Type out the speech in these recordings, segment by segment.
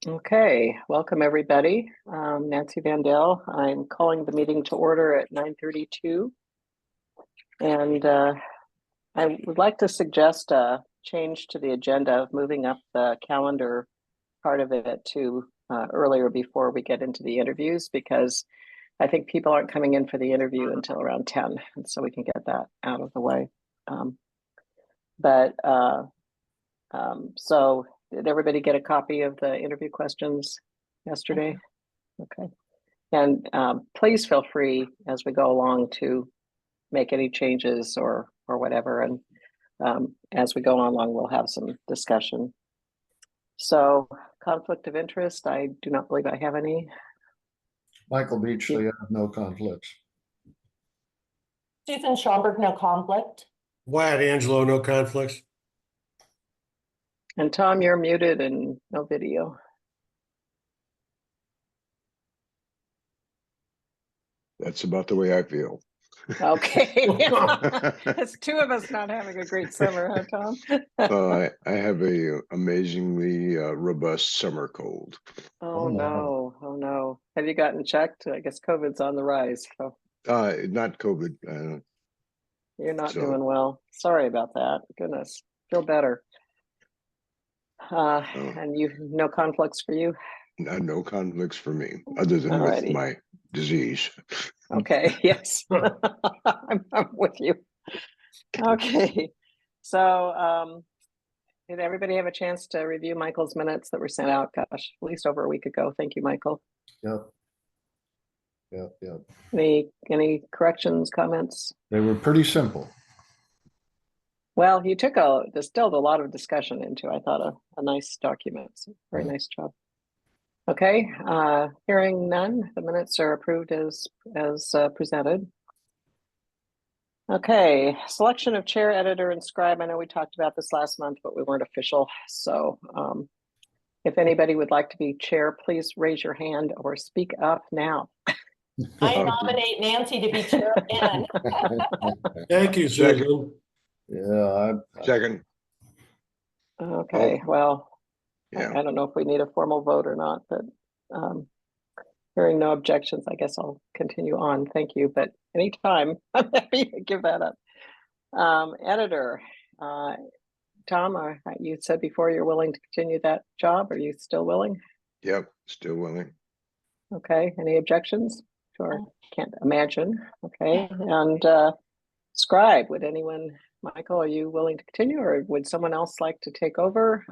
Okay, welcome everybody. Nancy Vandell. I'm calling the meeting to order at 9:32. And I would like to suggest a change to the agenda of moving up the calendar part of it to earlier before we get into the interviews, because I think people aren't coming in for the interview until around 10. And so we can get that out of the way. Um, so did everybody get a copy of the interview questions yesterday? Okay. And please feel free as we go along to make any changes or whatever. And as we go along, we'll have some discussion. So conflict of interest, I do not believe I have any. Michael Beachley, I have no conflicts. Susan Schomburg, no conflict. Wyatt Angelo, no conflicts. And Tom, you're muted and no video. That's about the way I feel. Okay. It's two of us not having a great summer, huh, Tom? I have a amazingly robust summer cold. Oh no, oh no. Have you gotten checked? I guess COVID's on the rise. So Not COVID. you're not doing well. Sorry about that. Goodness, feel better. And you, no conflicts for you? No conflicts for me, other than Alrighty. with my disease. Okay, yes. I'm with you. Okay, so did everybody have a chance to review Michael's minutes that were sent out? Gosh, at least over a week ago. Thank you, Michael. Yep. Any corrections, comments? They were pretty simple. Well, you distilled a lot of discussion into, I thought, a nice document. So very nice job. Okay, hearing none, the minutes are approved as presented. Okay, selection of chair, editor, and scribe. I know we talked about this last month, but we weren't official. So if anybody would like to be chair, please raise your hand or speak up now. I nominate Nancy to be chair again. Thank you, Susan. Yeah, Second. Okay, well, Yeah. I don't know if we need a formal vote or not, but hearing no objections, I guess I'll continue on. Thank you. But anytime, I'm happy to give that up. Editor, Tom, you said before you're willing to continue that job. Are you still willing? Yep. Still willing. Okay. Any objections? Sure. Can't imagine. Okay. And scribe, Michael, are you willing to continue, or would someone else like to take over?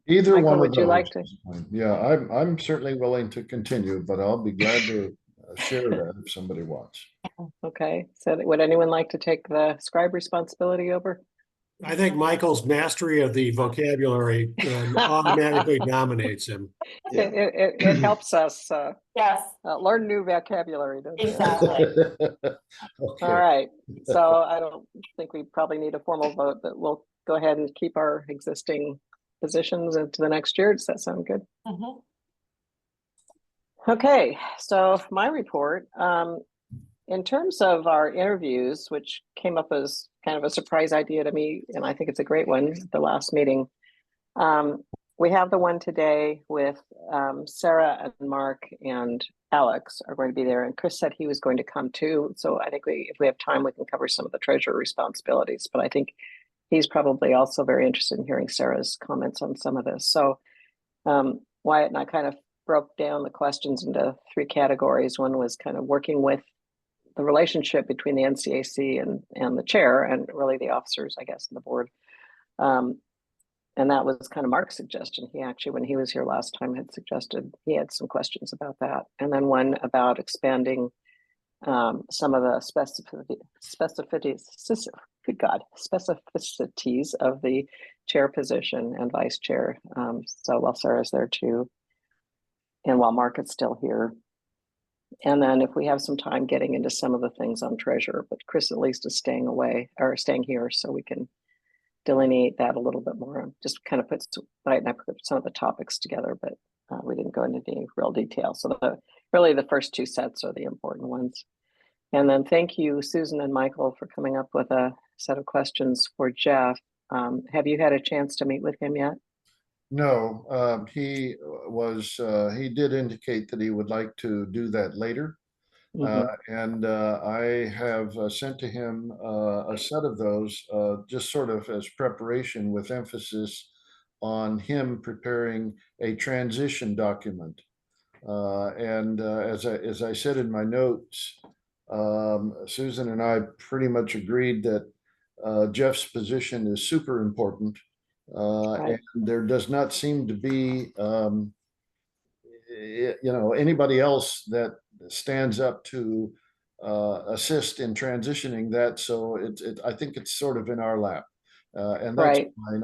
either Michael, one would of you those. like to? Yeah, I'm certainly willing to continue, but I'll be glad to share that if somebody wants. Okay. So would anyone like to take the scribe responsibility over? I think Michael's mastery of the vocabulary automatically nominates him. Yeah. It helps us Yes, learn new vocabulary, doesn't it? exactly. Okay. All right. So I don't think we probably need a formal vote, but we'll go ahead and keep our existing positions into the next year. Does that sound good? Mhm. Okay. So my report, in terms of our interviews, which came up as kind of a surprise idea to me, and I think it's a great one, the last meeting. We have the one today with Sarah and Mark and Alex are going to be there, and Chris said he was going to come too. So I think if we have time, we can cover some of the treasurer responsibilities, but I think he's probably also very interested in hearing Sarah's comments on some of this. So Wyatt and I kind of broke down the questions into three categories. One was kind of working with the relationship between the NCAC and the chair, and really the officers, I guess, and the board. And that was kind of Mark's suggestion. He actually, when he was here last time, had suggested he had some questions about that. And then one about expanding some of the specificities of the chair position and vice chair. So while Sarah's there too, and while Mark is still here. And then if we have some time getting into some of the things on treasurer, but Chris at least is staying away or staying here so we can delineate that a little bit more. Just kind of put some of the topics together, but we didn't go into any real detail. So really the first two sets are the important ones. And then thank you, Susan and Michael, for coming up with a set of questions for Jeff. Have you had a chance to meet with him yet? No, he did indicate that he would like to do that later. Mhm. And I have sent to him a set of those, just sort of as preparation with emphasis on him preparing a transition document. And as I said in my notes, Susan and I pretty much agreed that Jeff's position is super important. Right. And there does not seem to be, anybody else that stands up to assist in transitioning that. So I think it's sort of in our lap. And that's Right. fine.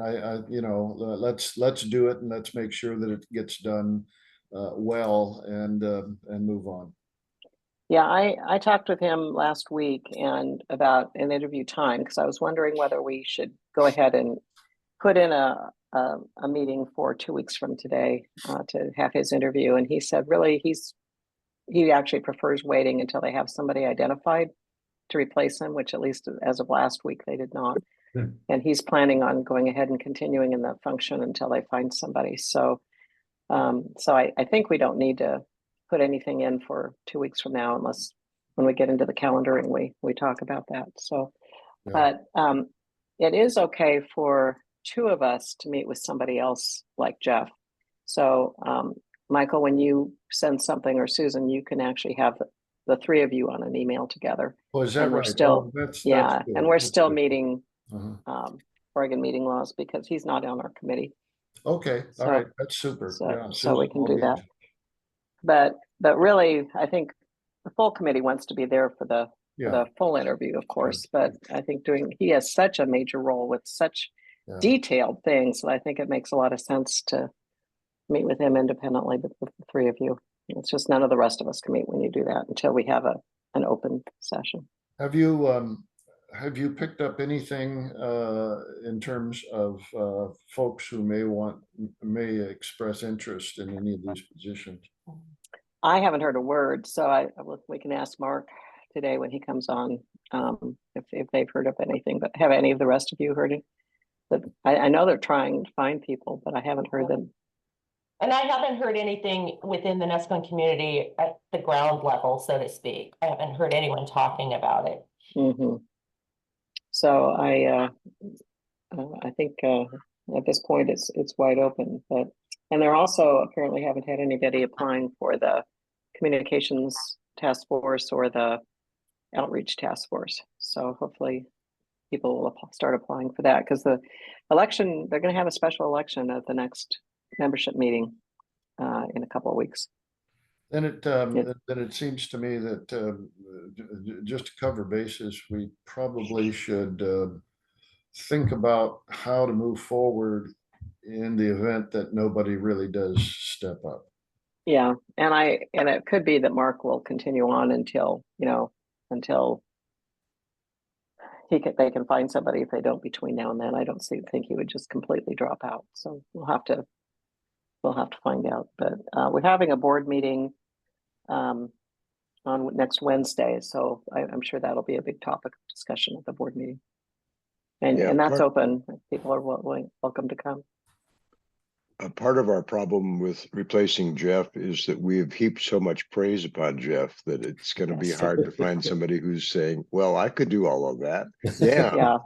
Let's do it and let's make sure that it gets done well and move on. Yeah, I talked with him last week and about an interview time because I was wondering whether we should go ahead and put in a meeting for 2 weeks from today to have his interview. And he said, really, he actually prefers waiting until they have somebody identified to replace him, which at least as of last week they did not. Hmm. And he's planning on going ahead and continuing in that function until they find somebody. So, I think we don't need to put anything in for 2 weeks from now, unless when we get into the calendaring, we talk about that. So, Yeah. but it is okay for two of us to meet with somebody else like Jeff. So, Michael, when you send something, or Susan, you can actually have the three of you on an email together. Oh, is that And we're right? still, Oh, that's yeah, good. and we're That's still good. meeting Uh-huh. Oregon meeting laws because he's not on our committee. Okay, all So, right, that's super. so, Yeah, so we Susan can will do be- that. But really, I think the full committee wants to be there for the Yeah, full interview, of course. But I think he has such a major role with such yeah. detailed things that I think it makes a lot of sense to meet with him independently, but with the three of you. It's just none of the rest of us can meet when you do that until we have an open session. Have you picked up anything in terms of folks who may express interest in any of these positions? I haven't heard a word, so we can ask Mark today when he comes on if they've heard of anything. But have any of the rest of you heard it? But I know they're trying to find people, but I haven't heard them. And I haven't heard anything within the Nescon community at the ground level, so to speak. I haven't heard anyone talking about it. Mm-hmm. So I think at this point it's wide open. And they're also apparently haven't had anybody applying for the communications task force or the outreach task force. So hopefully people will start applying for that, because the election, they're going to have a special election at the next membership meeting in a couple of weeks. Then it seems to me that just to cover bases, we probably should think about how to move forward in the event that nobody really does step up. Yeah, and it could be that Mark will continue on until they can find somebody. If they don't between now and then, I don't think he would just completely drop out. So we'll have to find out. But we're having a board meeting on next Wednesday, so I'm sure that'll be a big topic of discussion at the board meeting. And that's open. People are welcome to come. A part of our problem with replacing Jeff is that we have heaped so much praise upon Jeff that it's going to be Yes. hard to find somebody who's saying, well, I could do all of that. Yeah.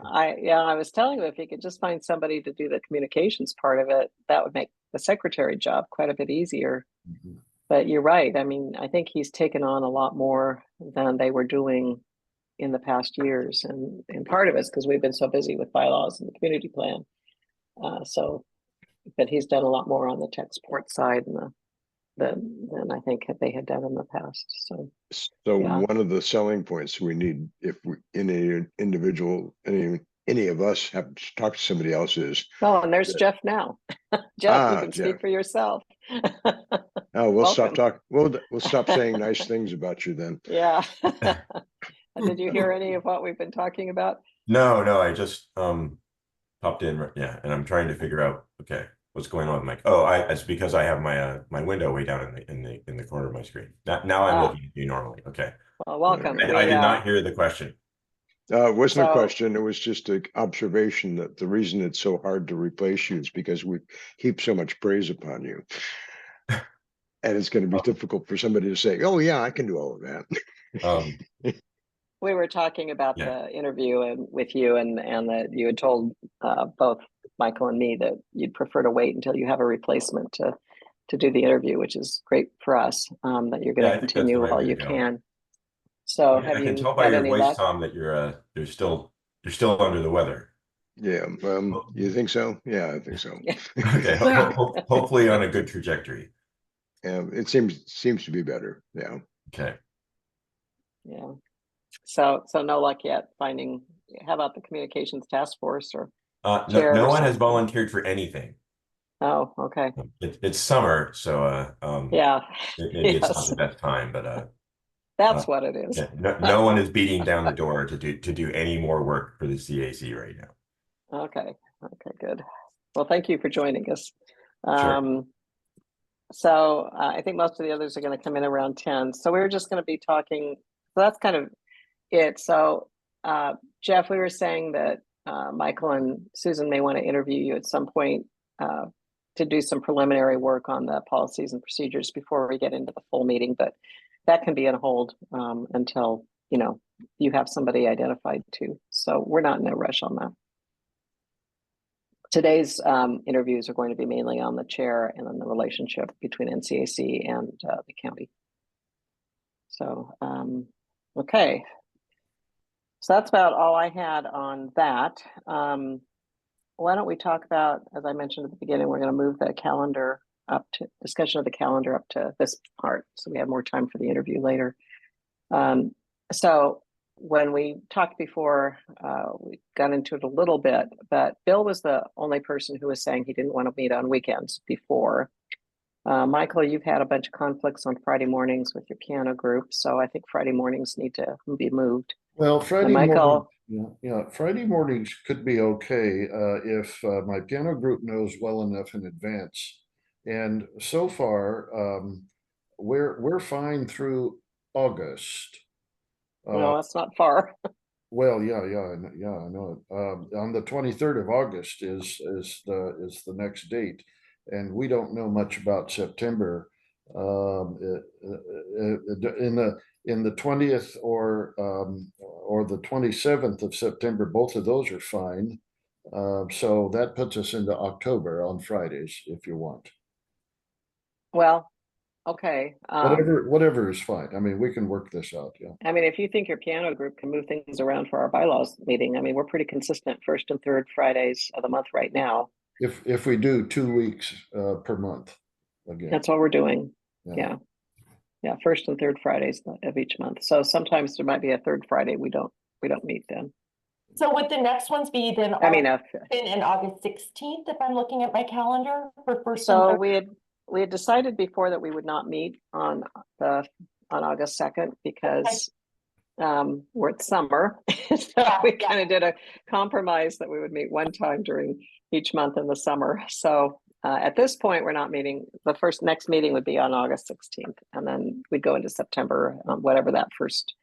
I was telling him if he could just find somebody to do the communications part of it, that would make the secretary job quite a bit easier. Mhm. But you're right. I mean, I think he's taken on a lot more than they were doing in the past years, and part of it's because we've been so busy with bylaws and the community plan. But he's done a lot more on the tech support side than I think they had done in the past. So yeah. One of the selling points we need, if we any of us have to talk to somebody else, is and there's Jeff now. Jeff, you can Jeff. speak for yourself. Oh, we'll stop Welcome. talking. We'll stop saying nice things about you then. Yeah. Did you hear any of what we've been talking about? No, I just popped in, yeah, and I'm trying to figure out, okay, what's going on. I'm like, oh, it's because I have my window way down in the corner of my screen. Now I'm looking at you normally. Okay. Well, welcome. I did not hear the question. It wasn't a So- question. It was just an observation that the reason it's so hard to replace you is because we heap so much praise upon you. And it's going to be difficult for somebody to say, oh, yeah, I can do all of that. Um, we were talking about Yeah. the interview and with you and that you had told both Michael and me that you'd prefer to wait until you have a replacement to do the interview, which is great for us, that you're going Yeah, to I think that's the continue right while way to you go. can. So I have can you tell by had your any voice, luck? Tom, that you're still under the weather. Yeah. You think so? Yeah, I think so. Okay, hopefully on a good trajectory. It seems to be better. Yeah. Okay. Yeah. So no luck yet finding, how about the communications task force or chair No or one has something? volunteered for anything. Oh, okay. It's summer, so Yeah, maybe it's not yes, the best time, but that's what it is. yeah, no one is beating down the door to do any more work for the CAC right now. Okay, good. Well, thank you for joining us. Sure. So I think most of the others are going to come in around 10. So we're just going to be talking. So that's kind of it. So Jeff, we were saying that Michael and Susan may want to interview you at some point to do some preliminary work on the policies and procedures before we get into the full meeting, but that can be on hold until, you have somebody identified too. So we're not in a rush on that. Today's interviews are going to be mainly on the chair and on the relationship between NCAC and the county. So, okay. So that's about all I had on that. Why don't we talk about, as I mentioned at the beginning, we're going to move the calendar up to discussion of the calendar up to this part. So we have more time for the interview later. So when we talked before, we got into it a little bit, but Bill was the only person who was saying he didn't want to meet on weekends before. Michael, you've had a bunch of conflicts on Friday mornings with your piano group, so I think Friday mornings need to be moved. Well, Friday Michael- morning, yeah, Friday mornings could be okay if my piano group knows well enough in advance. And so far, we're fine through August. No, that's not far. Well, yeah, I know it. On the 23rd of August is the next date, and we don't know much about September. In the 20th or the 27th of September, both of those are fine. So that puts us into October on Fridays if you want. Well, okay. Whatever is fine. I mean, we can work this out. Yeah. I mean, if you think your piano group can move things around for our bylaws meeting, I mean, we're pretty consistent first and third Fridays of the month right now. If we do 2 weeks per month again. That's what we're doing. Yeah. First and third Fridays of each month. So sometimes there might be a third Friday we don't meet then. So would the next ones be then I mean, August 10th and August 16th, if I'm looking at my calendar for first and so third? we had decided before that we would not meet on August 2nd because we're at summer. So we kind of did a compromise that we would meet one time during each month in the summer. So at this point, we're not meeting. The next meeting would be on August 16th, and then we'd go into September, whatever that first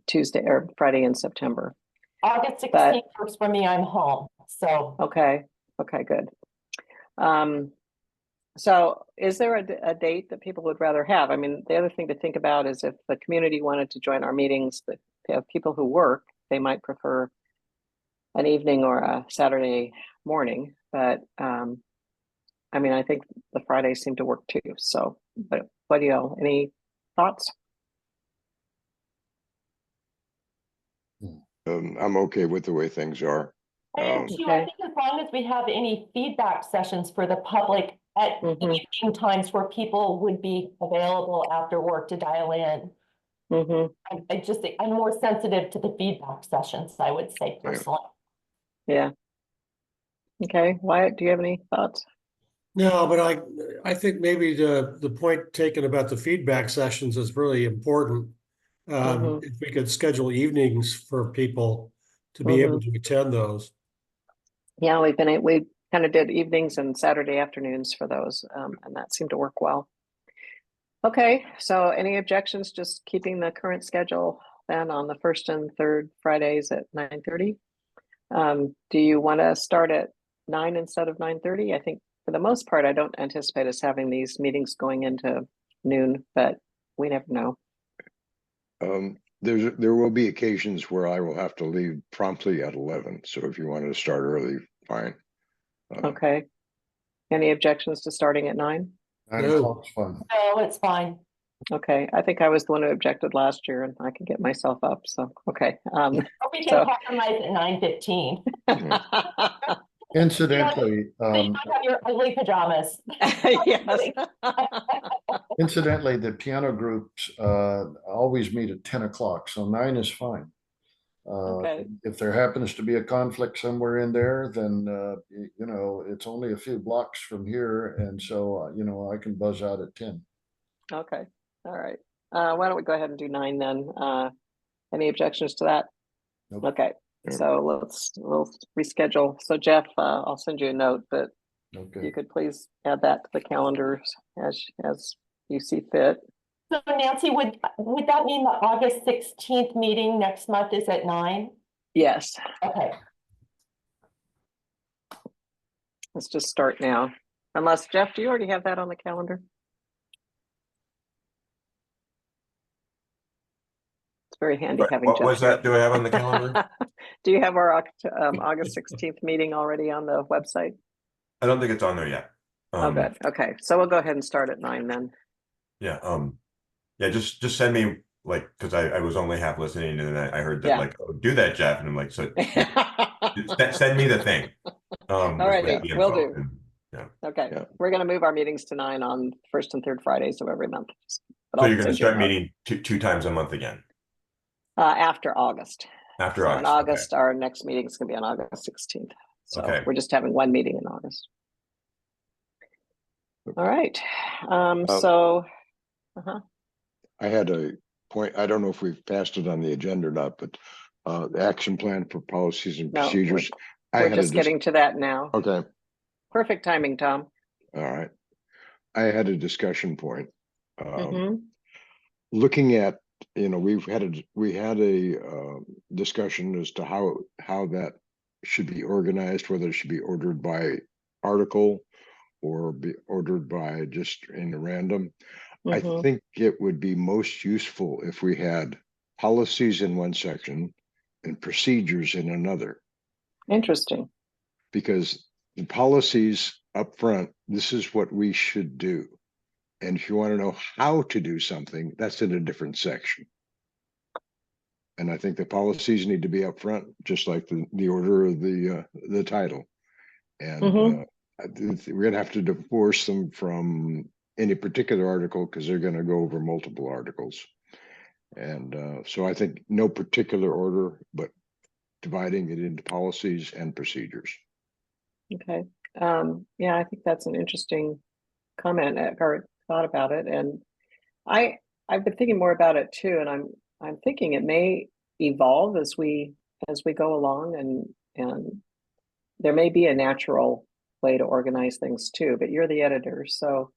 Tuesday or Friday in September. August 16th works for me, I'm home, so. Okay, good. So is there a date that people would rather have? I mean, the other thing to think about is if the community wanted to join our meetings, that have people who work, they might prefer an evening or a Saturday morning. But I mean, I think the Fridays seem to work too. So, but what do you any thoughts? I'm okay with the way things are. I am too. Okay. I think as long as we have any feedback sessions for the public at evening times where people would be available after work to dial in. I'm more sensitive to the feedback sessions, I would say personally. Yeah. Okay, Wyatt, do you have any thoughts? No, but I think maybe the point taken about the feedback sessions is really important. If we could schedule evenings for people to be able to attend those. Yeah, we kind of did evenings and Saturday afternoons for those, and that seemed to work well. Okay, so any objections, just keeping the current schedule then on the first and third Fridays at 9:30. Do you want to start at 9 instead of 9:30? I think for the most part, I don't anticipate us having these meetings going into noon, but we never know. There will be occasions where I will have to leave promptly at 11. So if you wanted to start early, fine. Okay. Any objections to starting at 9? 9 No. o'clock's fine. No, it's fine. Okay, I think I was the one who objected last year and I can get myself up, so, okay. We So- can compromise at 9:15. Incidentally, So you don't have your ugly pajamas. Yes. incidentally, the piano groups always meet at 10 o'clock, so 9 is fine. Okay. If there happens to be a conflict somewhere in there, then you know, it's only a few blocks from here, and so you know, I can buzz out at 10. Okay, all right. Why don't we go ahead and do 9 then? Any objections to that? Nope. Okay, Nope. so we'll reschedule. So Jeff, I'll send you a note, but Okay. you could please add that to the calendar as you see fit. So Nancy, would that mean the August 16th meeting next month is at 9? Yes, Okay. let's just start now. Unless, Jeff, do you already have that on the calendar? It's very handy having What Jeff was here. that? Do I have on the calendar? Do you have our August 16th meeting already on the website? I don't think it's on there yet. Oh, good. Okay, so we'll go ahead and start at 9 then. Yeah. Yeah. Just send me, like, because I was only half listening, and then I heard that, Yeah. like, oh, do that, Jeff, and I'm like, so send me the thing. All with righty, the will info, do. and- yeah. Okay, Yeah. we're gonna move our meetings to 9 on first and third Fridays of every month. But So I'll you're going to send you a start note. meeting two times a month again After August. after So August. in August, our next meeting is gonna be on August 16th. So Okay. we're just having one meeting in August. All right, so, I had a point, I don't know if we've passed it on the agenda or not, but the action plan for policies and No, procedures. I we're had a just getting to that now. Okay, Perfect timing, Tom. all right. I had a discussion point. Mhm. Looking at, you know, we had a discussion as to how that should be organized, whether it should be ordered by article or be ordered by just in random. I Mhm. think it would be most useful if we had policies in one section and procedures in another, Interesting. because the policies up front, this is what we should do. And if you want to know how to do something, that's in a different section. And I think the policies need to be up front, just like the order of the title. And Mhm. we're gonna have to divorce them from any particular article because they're gonna go over multiple articles. And so I think no particular order, but dividing it into policies and procedures. Okay. Yeah, I think that's an interesting comment or thought about it. And I've been thinking more about it too, and I'm thinking it may evolve as we go along, and there may be a natural way to organize things too, but you're the editor, so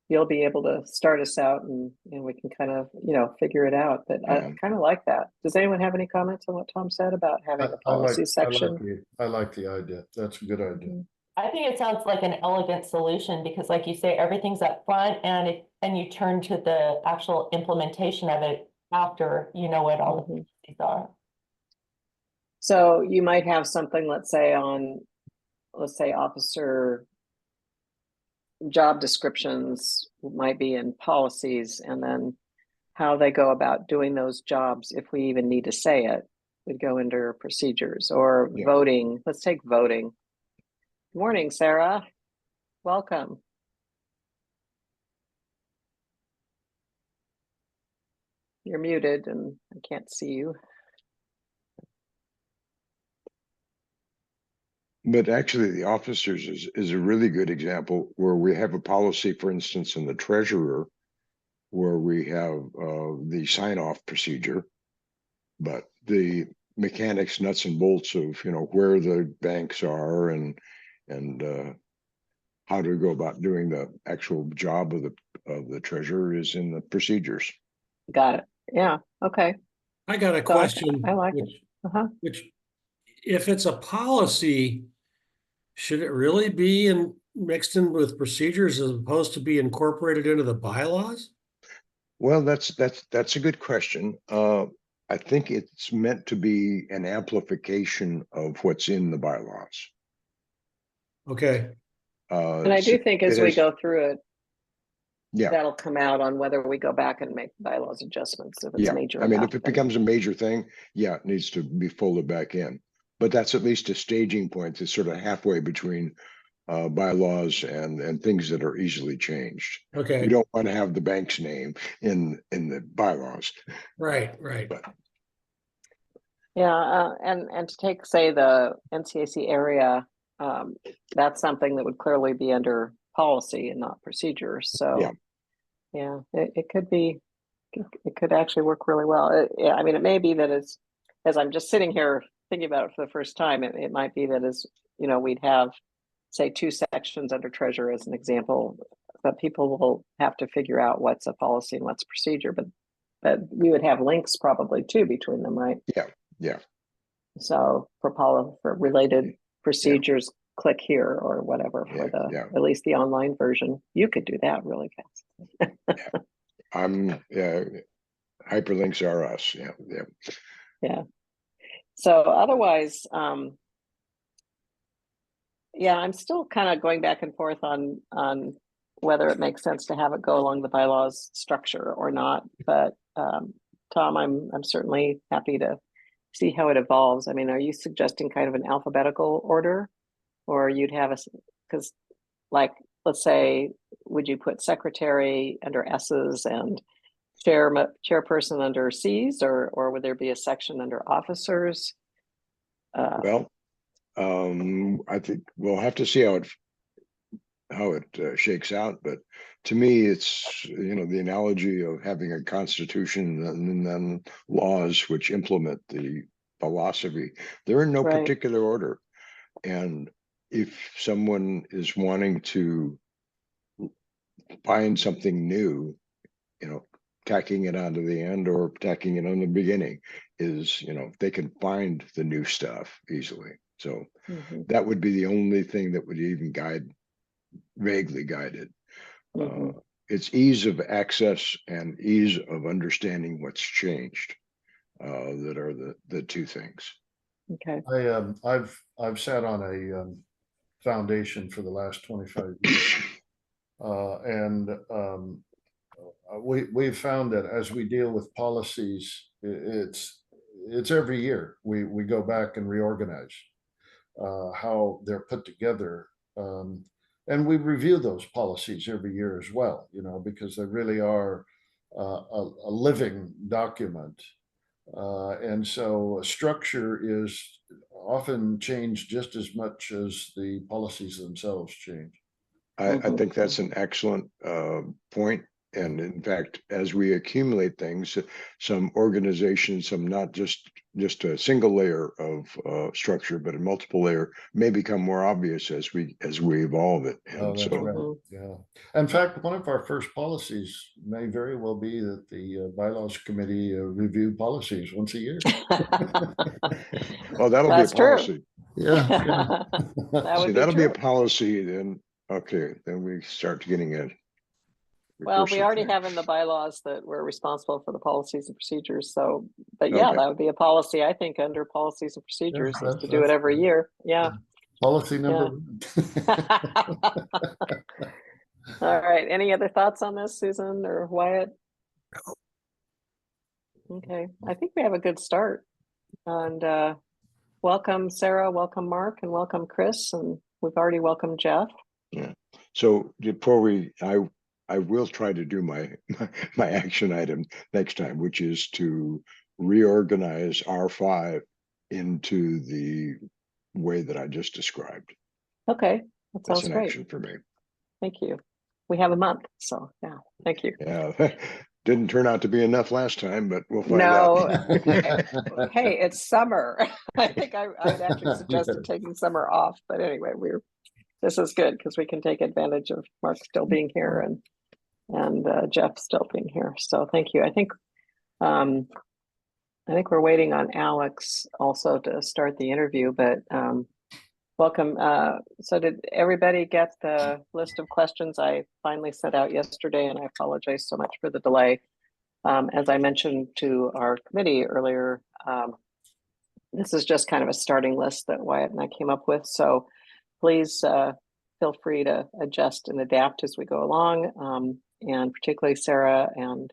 you'll be able to start us out and we can kind of, figure it out. But I Yeah. kind of like that. Does anyone have any comments on what Tom said about having a policy section? I like the idea. That's a good idea. Mhm. I think it sounds like an elegant solution because like you say, everything's up front and you turn to the actual implementation of it after you know what all the Mhm. pieces are. So you might have something, let's say officer job descriptions might be in policies, and then how they go about doing those jobs, if we even need to say it, would go into procedures. Or Yeah. voting. Let's take voting. Good morning, Sarah. Welcome. You're muted and I can't see you. But actually, the officers is a really good example where we have a policy, for instance, in the treasurer, where we have the sign-off procedure, but the mechanics, nuts and bolts of where the banks are and how to go about doing the actual job of the treasurer is in the procedures. Got it. Yeah. Okay. I got a So question. I like it. which, Uh-huh. which, if it's a policy, should it really be mixed in with procedures as opposed to be incorporated into the bylaws? Well, that's a good question. I think it's meant to be an amplification of what's in the bylaws. Okay, And I do think as it we has- go through it, Yeah, that'll come out on whether we go back and make bylaws adjustments if it's yeah. major I mean, enough. if it becomes a major thing, yeah, it needs to be folded back in. But that's at least a staging point that's sort of halfway between bylaws and things that are easily changed. okay, We don't want to have the bank's name in the bylaws. right. Yeah, and to take, say, the NCAC area, that's something that would clearly be under policy and not procedure. So, yeah, it could be, it could actually work really well. Yeah, I mean, it may be that as I'm just sitting here thinking about it for the first time, it might be that we'd have, say, 2 sections under treasure as an example, but people will have to figure out what's a policy and what's procedure. But we would have links probably too between them, right? Yeah. So for related procedures, click here or whatever for at least the online version. You could do that really fast. Hyperlinks are us. Yeah. So otherwise, I'm still kind of going back and forth on whether it makes sense to have it go along the bylaws structure or not. But Tom, I'm certainly happy to see how it evolves. I mean, are you suggesting kind of an alphabetical order, or you'd have because like, let's say, would you put secretary under S's and chairperson under C's, or would there be a section under officers? Well, I think we'll have to see how it shakes out, but to me, it's the analogy of having a constitution and then laws which implement the philosophy. They're in no particular order, and if someone is wanting to find something new, tacking it onto the end or tacking it on the beginning is, they can find the new stuff easily. So that would be the only thing that would even vaguely guide it. It's ease of access and ease of understanding what's changed that are the 2 things. Okay. I've sat on a foundation for the last 25 years, and we've found that as we deal with policies, it's every year we go back and reorganize how they're put together. And we review those policies every year as well, because they really are a living document. And so structure is often changed just as much as the policies themselves change. I think that's an excellent point. And in fact, as we accumulate things, some organizations, some not just a single layer of structure, but a multiple layer may become more obvious as we evolve it. And that's right. Yeah. In fact, one of our first policies may very well be that the bylaws committee review policies once a year. Well, that'll be a policy. Yeah. That'll be a policy. Then okay, then we start getting it. Well, we already have in the bylaws that we're responsible for the policies and procedures. So, but yeah, that would be a policy, I think, under policies and procedures is to do it every year. Yeah. Policy number 1. All right. Any other thoughts on this, Susan or Wyatt? Okay. I think we have a good start. And welcome, Sarah, welcome, Mark, and welcome, Chris. And we've already welcomed Jeff. Yeah. So before I will try to do my action item next time, which is to reorganize R5 into the way that I just described. Okay, that sounds That's an great. action for me. Thank you. We have a month, so yeah, thank you. Yeah, didn't turn out to be enough last time, but we'll find out. Hey, it's summer. I think I'd actually suggested taking summer off, but anyway, this is good because we can take advantage of Mark still being here and Jeff still being here. So thank you. I think I think we're waiting on Alex also to start the interview, but welcome. So did everybody get the list of questions I finally sent out yesterday? And I apologize so much for the delay. As I mentioned to our committee earlier, this is just kind of a starting list that Wyatt and I came up with. So please feel free to adjust and adapt as we go along. And particularly Sarah and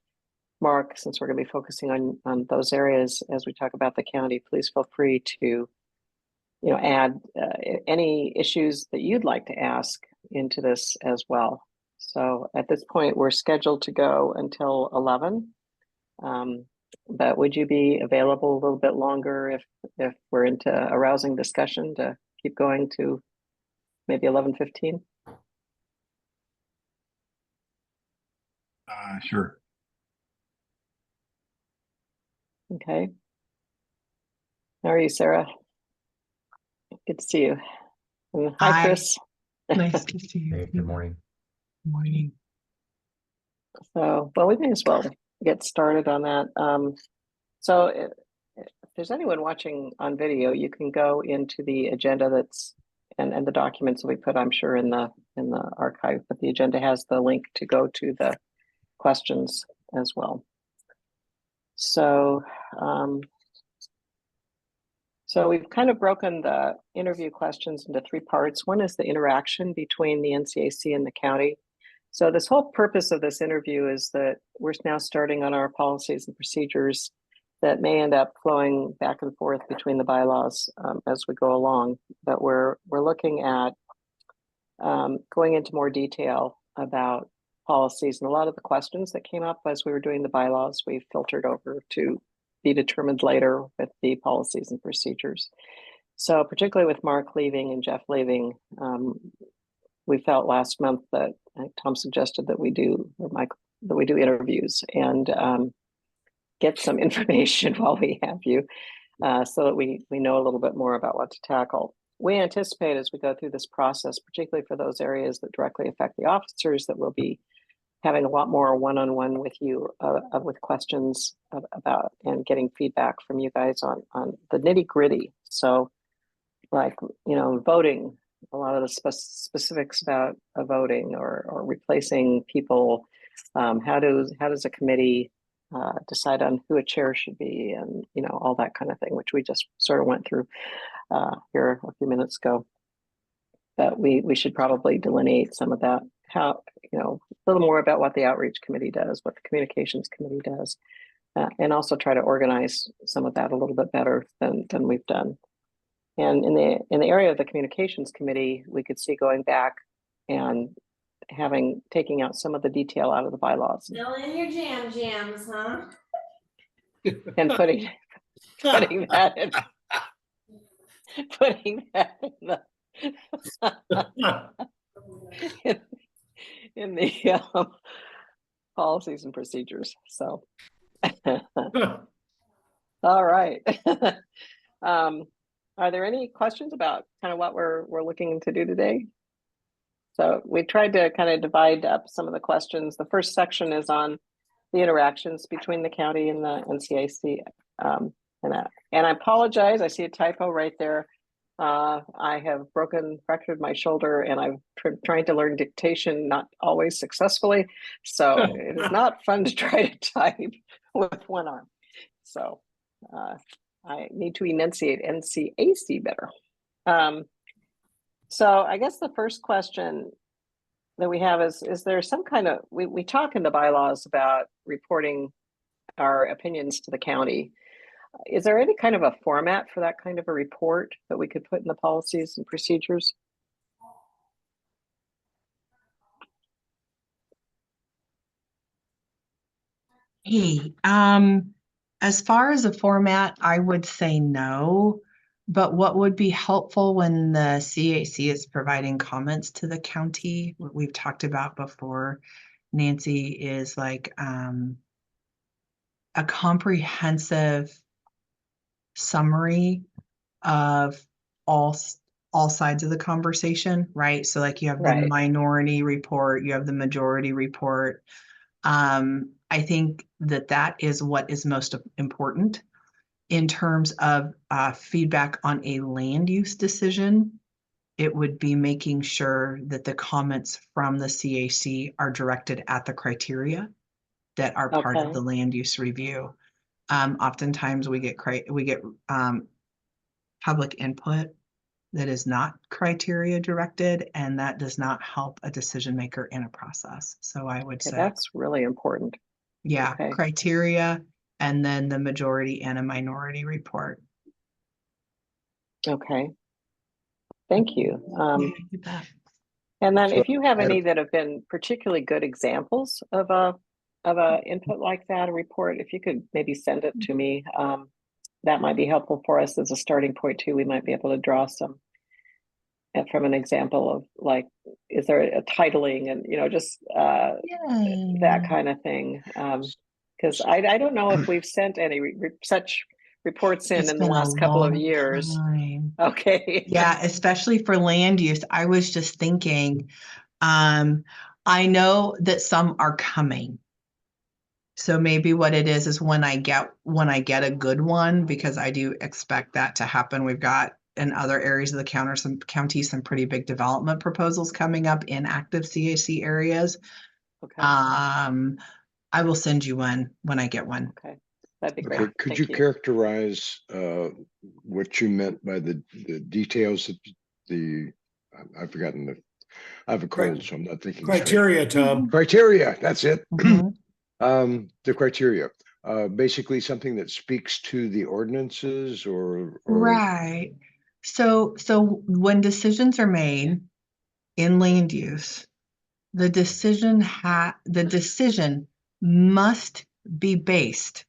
Mark, since we're going to be focusing on those areas as we talk about the county, please feel free to add any issues that you'd like to ask into this as well. So at this point, we're scheduled to go until 11. But would you be available a little bit longer if we're into a rousing discussion to keep going to maybe 11:15? Sure. Okay. How are you, Sarah? Good to see you. And hi, Chris. Nice to see you. Hey, good morning. Morning. So, well, we may as well get started on that. So if there's anyone watching on video, you can go into the agenda and the documents that we put, I'm sure, in the archive, but the agenda has the link to go to the questions as well. So, so we've kind of broken the interview questions into three parts. One is the interaction between the NCAC and the county. So this whole purpose of this interview is that we're now starting on our policies and procedures that may end up flowing back and forth between the bylaws as we go along. But we're looking at going into more detail about policies, and a lot of the questions that came up as we were doing the bylaws, we filtered over to be determined later with the policies and procedures. So particularly with Mark leaving and Jeff leaving, we felt last month that Tom suggested that we do, or Mike, that we do interviews and get some information while we have you, so that we know a little bit more about what to tackle. We anticipate as we go through this process, particularly for those areas that directly affect the officers, that we'll be having a lot more one-on-one with you with questions about and getting feedback from you guys on the nitty-gritty. So like, voting, a lot of the specifics about voting or replacing people. How does a committee decide on who a chair should be, and all that kind of thing, which we just sort of went through here a few minutes ago. But we should probably delineate some of that, how a little more about what the outreach committee does, what the communications committee does, and also try to organize some of that a little bit better than we've done. And in the area of the communications committee, we could see going back and taking out some of the detail out of the bylaws. Still in your jams, huh? And putting that in in the policies and procedures. So, all right. Are there any questions about kind of what we're looking to do today? So we tried to kind of divide up some of the questions. The first section is on the interactions between the county and the NCAC. And I apologize, I see a typo right there. I have fractured my shoulder, and I'm trying to learn dictation, not always successfully. So it is not fun to try to type with one arm. So I need to enunciate NCAC better. So I guess the first question that we have is there some kind of, we talk in the bylaws about reporting our opinions to the county. Is there any kind of a format for that kind of a report that we could put in the policies and procedures? Hey, as far as a format, I would say no. But what would be helpful when the CAC is providing comments to the county, what we've talked about before, Nancy, is like a comprehensive summary of all sides of the conversation, right? So like you have the minority report, you have the majority report. I think that is what is most important. in terms of feedback on a land use decision, it would be making sure that the comments from the CAC are directed at the criteria that are part of Okay. the land use review. Oftentimes we get public input that is not criteria directed, and that does not help a decision maker in a process. So I would Okay, say, that's really important. yeah, Okay. criteria, and then the majority and a minority report. Okay. Thank you. Yeah, you bet. And then So if you have I had a- any that have been particularly good examples of a input like that, a report, if you could maybe send it to me, that might be helpful for us as a starting point too. We might be able to draw some from an example of like, is there a titling and, just that kind of thing. Because I don't know if we've sent any such reports It's in the been a last couple of long years. time. Okay. Yeah, especially for land use. I was just thinking, I know that some are coming. So maybe what it is when I get a good one, because I do expect that to happen. We've got in other areas of the county some pretty big development proposals coming up in active CAC areas. Okay. I will send you one when I get one. Okay. That'd be great. Okay, could Thank you you. characterize what you meant by the details of I've forgotten I have a cold, so I'm not thinking straight. Criteria, Tom. Criteria, that's it. Mhm. The criteria, basically something that speaks to the ordinances or Right. So when decisions are made in land use, the decision must be based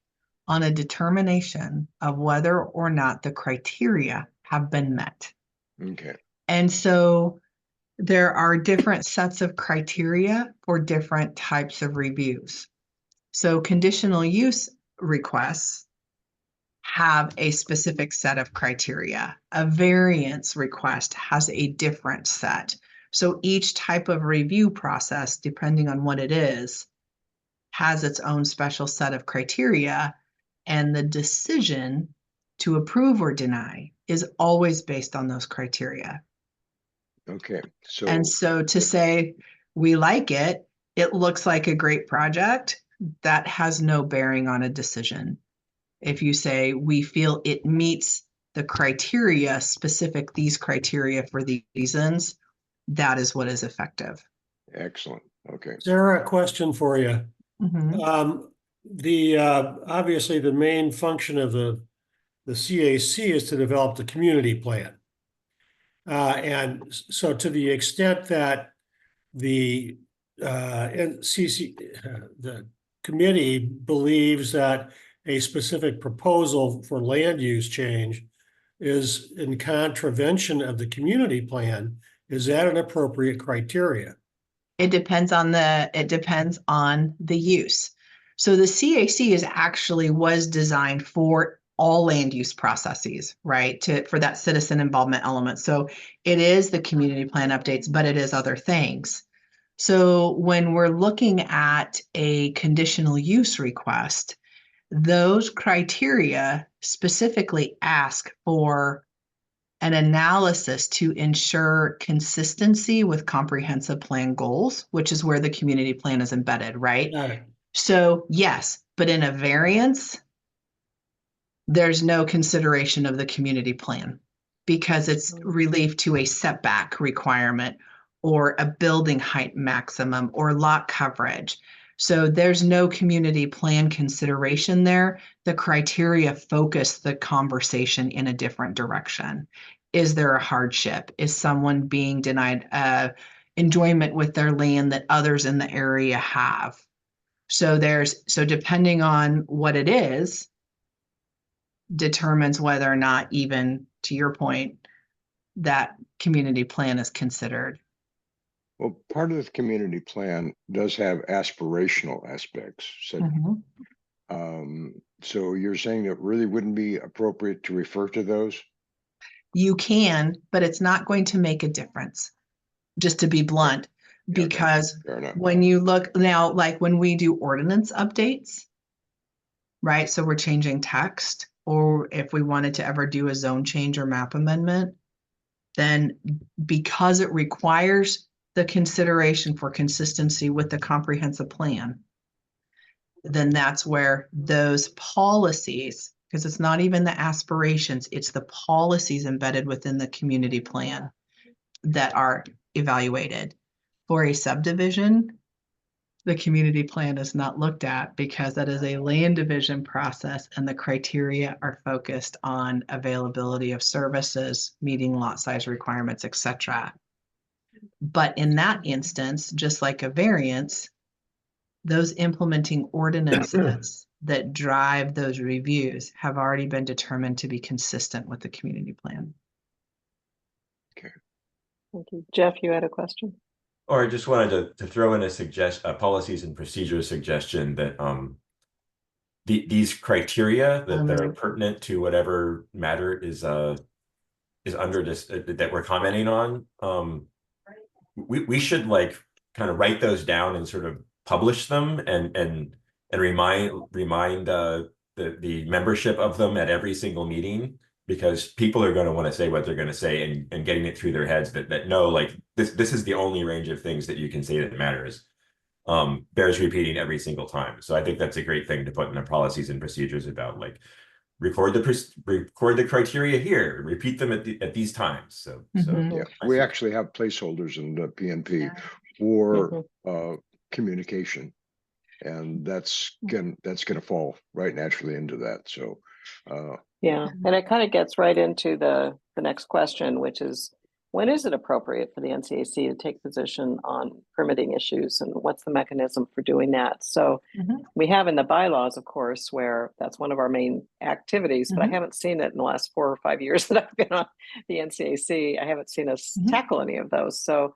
on a determination of whether or not the criteria have been met. Okay, And so there are different sets of criteria for different types of reviews. So conditional use requests have a specific set of criteria. A variance request has a different set. So each type of review process, depending on what it is, has its own special set of criteria, and the decision to approve or deny is always based on those criteria. okay, And so to say we like it, it looks like a great project, that has no bearing on a decision. If you say we feel it meets the criteria, specific these criteria for these reasons, that is what is effective. excellent, okay. Sarah, a question for you. Mhm. Obviously the main function of the CAC is to develop the community plan. And so to the extent that the the committee believes that a specific proposal for land use change is in contravention of the community plan, is that an appropriate criteria? It depends on the use. So the CAC was designed for all land use processes, right? For that citizen involvement element. So it is the community plan updates, but it is other things. So when we're looking at a conditional use request, those criteria specifically ask for an analysis to ensure consistency with comprehensive plan goals, which is where the community plan is embedded, right? Got it. So yes, but in a variance, there's no consideration of the community plan because it's relief to a setback requirement or a building height maximum or lot coverage. So there's no community plan consideration there. The criteria focus the conversation in a different direction. Is there a hardship? Is someone being denied enjoyment with their land that others in the area have? So depending on what it is, determines whether or not, even to your point, that community plan is considered. Well, part of the community plan does have aspirational aspects. So, so you're saying it really wouldn't be appropriate to refer to those? You can, but it's not going to make a difference, just to be blunt, because Fair enough. when you look now, like when we do ordinance updates, right? So we're changing text or if we wanted to ever do a zone change or map amendment, then because it requires the consideration for consistency with the comprehensive plan, then that's where those policies, because it's not even the aspirations, it's the policies embedded within the community plan that are evaluated. For a subdivision, the community plan is not looked at because that is a land division process and the criteria are focused on availability of services, meeting lot size requirements, etc. But in that instance, just like a variance, those implementing ordinances that drive those reviews have already been determined to be consistent with the community plan. Thank you. Jeff, you had a question? Or I just wanted to throw in a policies and procedures suggestion that these criteria that are pertinent to whatever matter is under this that we're commenting on. We should like kind of write those down and sort of publish them and remind the membership of them at every single meeting, because people are going to want to say what they're going to say and getting it through their heads that no, like this is the only range of things that you can say that matters. Bears repeating every single time. So I think that's a great thing to put in the policies and procedures about, like, record the criteria here, repeat them at these times. So Yeah, we actually have placeholders in the PNP for communication, and that's gonna fall right naturally into that. So yeah, and it kind of gets right into the next question, which is, when is it appropriate for the NCAC to take position on permitting issues, and what's the mechanism for doing that? So we have in the bylaws, of course, where that's one of our main activities, but I haven't seen it in the last 4 or 5 years that I've been on the NCAC. I haven't seen us tackle any of those. So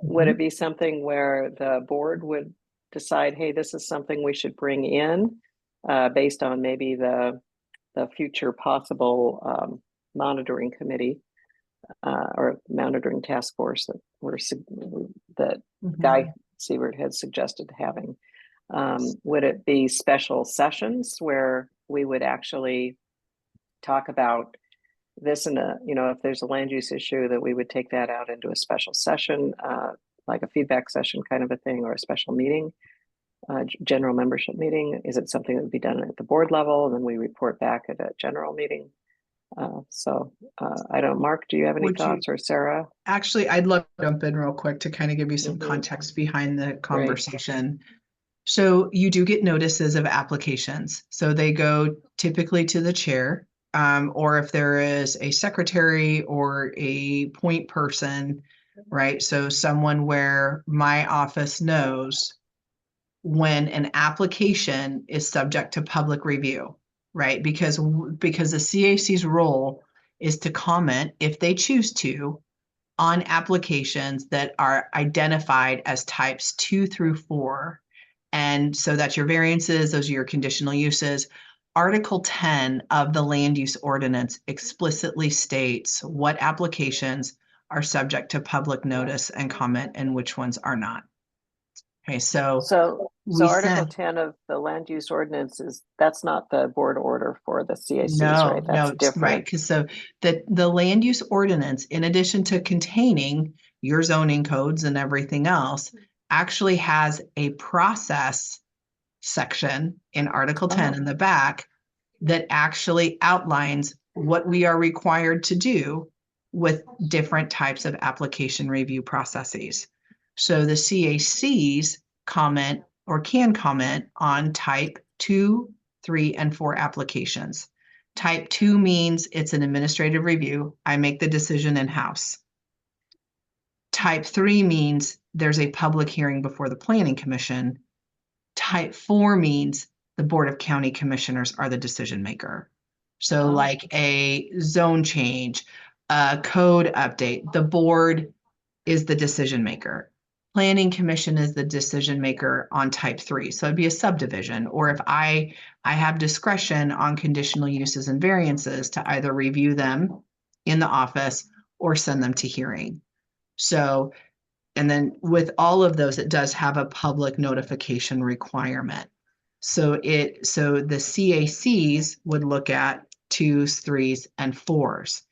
would it be something where the board would decide, hey, this is something we should bring in based on maybe the future possible monitoring committee or monitoring task force that Guy Siebert had suggested having? Would it be special sessions where we would actually talk about this in a, if there's a land use issue, that we would take that out into a special session, like a feedback session kind of a thing, or a special meeting, general membership meeting? Is it something that would be done at the board level and then we report back at a general meeting? I don't, Mark, do you have any thoughts, or Sarah? Actually, I'd love to jump in real quick to kind of give you some context behind the conversation. So you do get notices of applications. So they go typically to the chair, or if there is a secretary or a point person, right? So someone where my office knows when an application is subject to public review, right? Because the CAC's role is to comment, if they choose to, on applications that are identified as types 2 through 4. And so that's your variances, those are your conditional uses. Article 10 of the land use ordinance explicitly states what applications are subject to public notice and comment and which ones are not. Okay, so Article 10 of the land use ordinance that's not the board order for the CACs, right? That's different. Right, because so the land use ordinance, in addition to containing your zoning codes and everything else, actually has a process section in Article 10 in the back that actually outlines what we are required to do with different types of application review processes. So the CACs comment or can comment on type 2, 3, and 4 applications. Type 2 means it's an administrative review. I make the decision in-house. Type 3 means there's a public hearing before the Planning Commission. Type 4 means the Board of County Commissioners are the decision maker. So like a zone change, a code update, the board is the decision maker. Planning Commission is the decision maker on type 3. So it'd be a subdivision, or if I have discretion on conditional uses and variances to either review them in the office or send them to hearing. So, and then with all of those, it does have a public notification requirement. So the CACs would look at 2s, 3s, and 4s.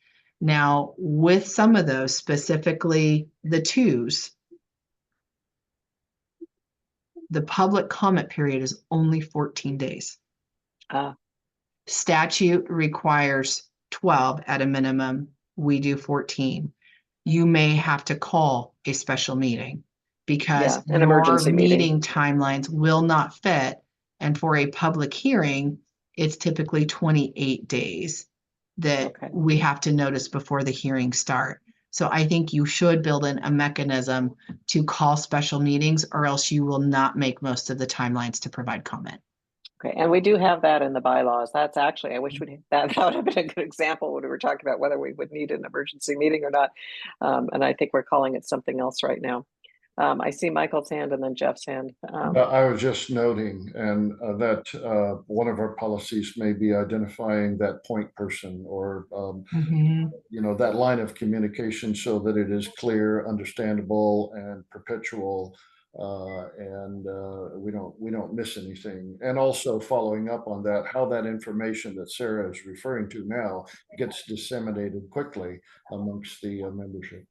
Now, with some of those, specifically the 2s, the public comment period is only 14 days. Statute requires 12 at a minimum. We do 14. You may have to call a special meeting because an your emergency meeting. meeting timelines will not fit. And for a public hearing, it's typically 28 days that Okay. we have to notice before the hearing start. So I think you should build in a mechanism to call special meetings, or else you will not make most of the timelines to provide comment. Okay, and we do have that in the bylaws. That's actually, I wish that would have been a good example when we were talking about whether we would need an emergency meeting or not. And I think we're calling it something else right now. I see Michael's hand and then Jeff's hand. I was just noting, and that one of our policies may be identifying that point person, or that line of communication, so that it is clear, understandable, and perpetual, and we don't miss anything. And also following up on that, how that information that Sarah is referring to now gets disseminated quickly amongst the membership.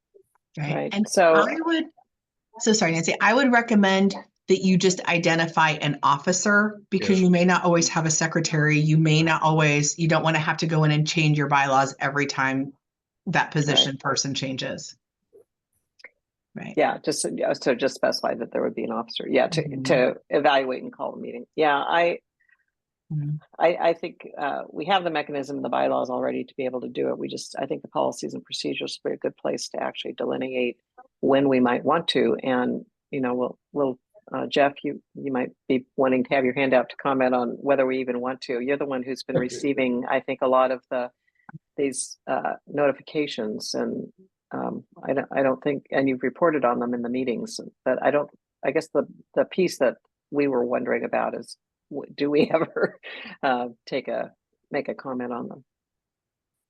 Right. And so sorry, Nancy, I would recommend that you just identify an officer, because you may not always have a secretary. You may not always, you don't want to have to go in and change your bylaws every time that position person changes. Right. Yeah, just specify that there would be an officer. Yeah, to evaluate and call a meeting. Yeah, I think we have the mechanism in the bylaws already to be able to do it. I think the policies and procedures would be a good place to actually delineate when we might want to. And we'll Jeff, you might be wanting to have your hand out to comment on whether we even want to. You're the one who's been receiving, I think, a lot of these notifications, and I don't think, and you've reported on them in the meetings, but I guess the piece that we were wondering about is, do we ever make a comment on them?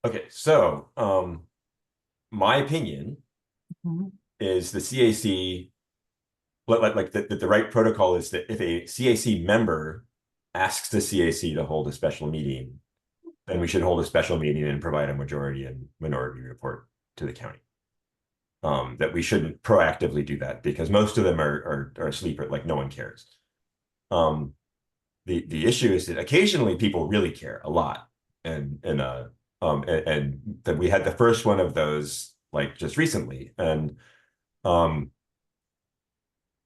Okay, so my opinion is the CAC, like the right protocol is that if a CAC member asks the CAC to hold a special meeting, then we should hold a special meeting and provide a majority and minority report to the county. That we shouldn't proactively do that, because most of them are asleep, or like no one cares. The issue is that occasionally people really care a lot, and that we had the first one of those like just recently, and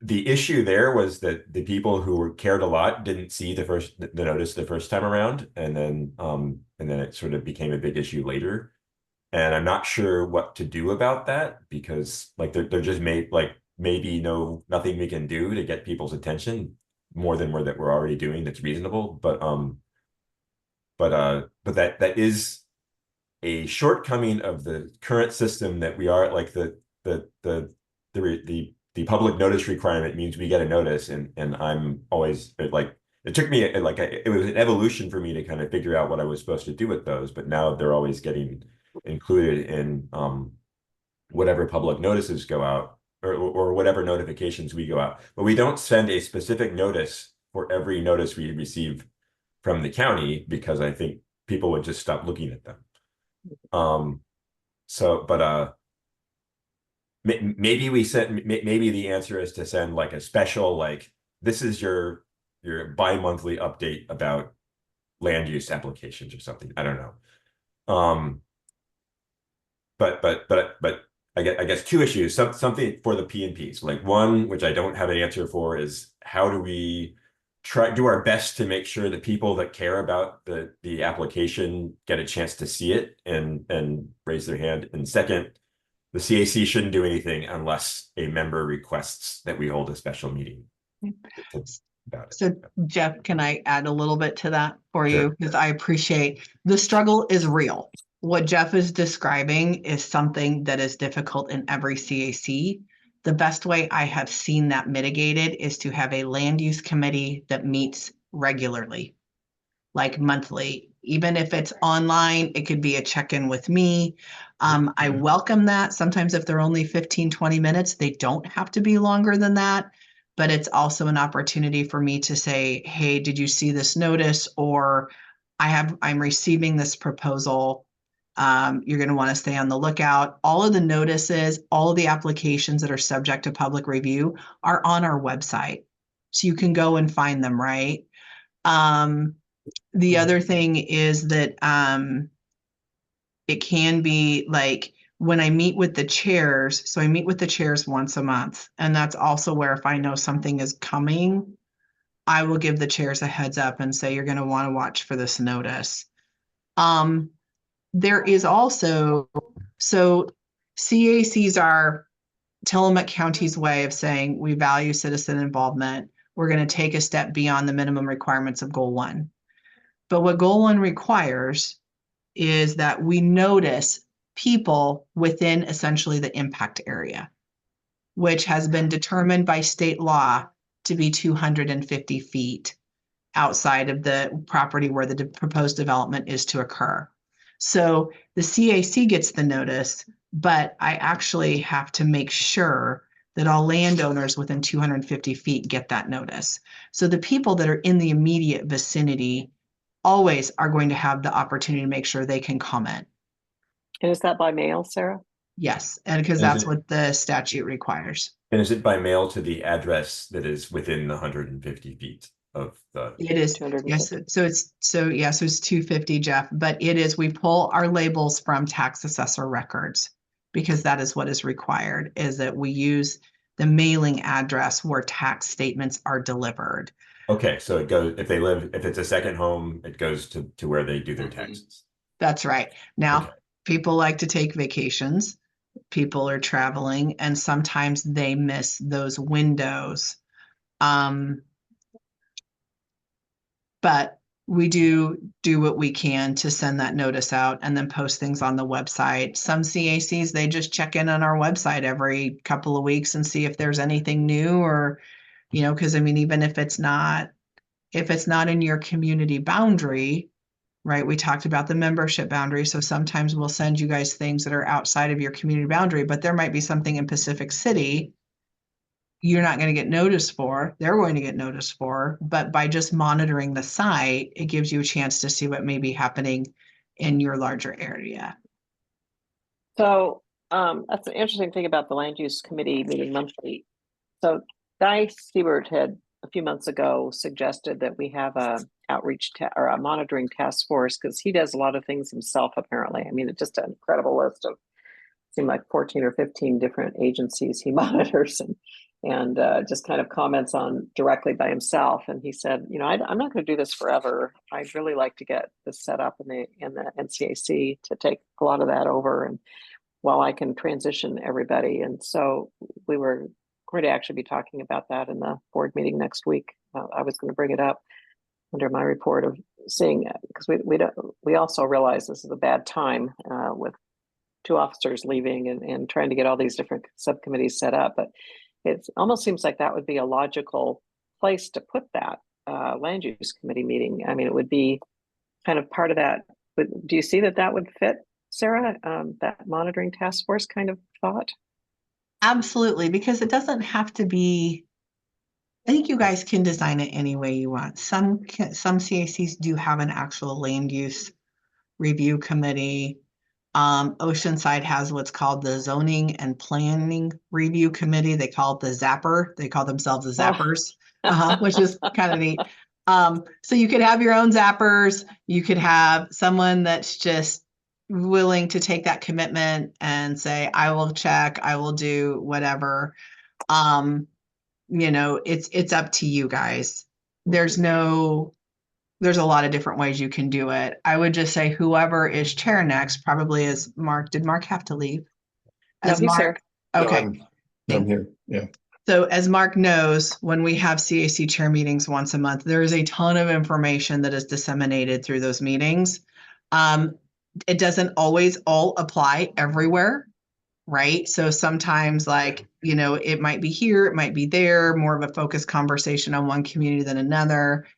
the issue there was that the people who cared a lot didn't see the notice the first time around, and then it sort of became a big issue later. And I'm not sure what to do about that, because like they're just maybe nothing we can do to get people's attention more than that we're already doing that's reasonable. But that is a shortcoming of the current system, that we are like the public notice requirement means we get a notice, and I'm always like, it took me it was an evolution for me to kind of figure out what I was supposed to do with those, but now they're always getting included in whatever public notices go out, or whatever notifications we go out. But we don't send a specific notice for every notice we receive from the county, because I think people would just stop looking at them. Maybe maybe the answer is to send like a special, like, this is your bi-monthly update about land use applications or something. I don't know. But I guess two issues, something for the P&Ps. Like, one, which I don't have an answer for, is how do we do our best to make sure that people that care about the application get a chance to see it and raise their hand. And second, the CAC shouldn't do anything unless a member requests that we hold a special meeting about it. So Jeff, can I add a little bit to that for Sure. you? Because I appreciate the struggle is real. What Jeff is describing is something that is difficult in every CAC. The best way I have seen that mitigated is to have a land use committee that meets regularly, like monthly. Even if it's online, it could be a check-in with me. I welcome that. Sometimes if they're only 15, 20 minutes, they don't have to be longer than that. But it's also an opportunity for me to say, hey, did you see this notice? Or I'm receiving this proposal. You're going to want to stay on the lookout. All of the notices, all of the applications that are subject to public review are on our website. So you can go and find them, right? The other thing is that it can be like when I meet with the chairs, so I meet with the chairs once a month, and that's also where if I know something is coming, I will give the chairs a heads up and say, you're going to want to watch for this notice. There is also, so CACs are Tillamook County's way of saying we value citizen involvement. We're going to take a step beyond the minimum requirements of Goal 1. But what Goal 1 requires is that we notice people within essentially the impact area, which has been determined by state law to be 250 feet outside of the property where the proposed development is to occur. So the CAC gets the notice, but I actually have to make sure that all landowners within 250 feet get that notice. So the people that are in the immediate vicinity always are going to have the opportunity to make sure they can comment. And is that by mail, Sarah? Yes, and because that's what the statute requires. And is it by mail to the address that is within the 150 feet of the? It is, yes, so it's 250, Jeff, but it is, we pull our labels from tax assessor records because that is what is required, is that we use the mailing address where tax statements are delivered. Okay, so it goes, if it's a second home, it goes to where they do their taxes. That's right. Now, Okay. People like to take vacations, people are traveling, and sometimes they miss those windows. But we do what we can to send that notice out and then post things on the website. Some CACs, they just check in on our website every couple of weeks and see if there's anything new or, because I mean, even if it's not in your community boundary, right? We talked about the membership boundary. So sometimes we'll send you guys things that are outside of your community boundary, but there might be something in Pacific City you're not going to get noticed for, they're going to get noticed for, but by just monitoring the site, it gives you a chance to see what may be happening in your larger area. So that's an interesting thing about the land use committee meeting monthly. So Guy Siebert had a few months ago suggested that we have a outreach or a monitoring task force because he does a lot of things himself, apparently. I mean, it's just an incredible list of, seemed like 14 or 15 different agencies he monitors and just kind of comments on directly by himself. And he said, I'm not going to do this forever. I'd really like to get this set up in the NCAC to take a lot of that over, and while I can transition everybody. And so we were going to actually be talking about that in the board meeting next week. I was going to bring it up under my report of seeing, because we also realize this is a bad time with 2 officers leaving and trying to get all these different subcommittees set up. But it almost seems like that would be a logical place to put that land use committee meeting. I mean, it would be kind of part of that. But do you see that would fit, Sarah, that monitoring task force kind of thought? Absolutely, because it doesn't have to be, I think you guys can design it any way you want. Some CACs do have an actual land use review committee. Oceanside has what's called the Zoning and Planning Review Committee. They call it the Zapper. They call themselves the Zappers, which is kind of neat. So you could have your own Zappers. You could have someone that's just willing to take that commitment and say, I will check, I will do whatever. It's up to you guys. There's a lot of different ways you can do it. I would just say whoever is chair next probably is Mark. Did Mark have to leave? No, he's here. Okay. No, I'm here. Yeah. So as Mark knows, when we have CAC chair meetings once a month, there is a ton of information that is disseminated through those meetings. It doesn't always all apply everywhere, right? So sometimes it might be here, it might be there, more of a focused conversation on one community than another.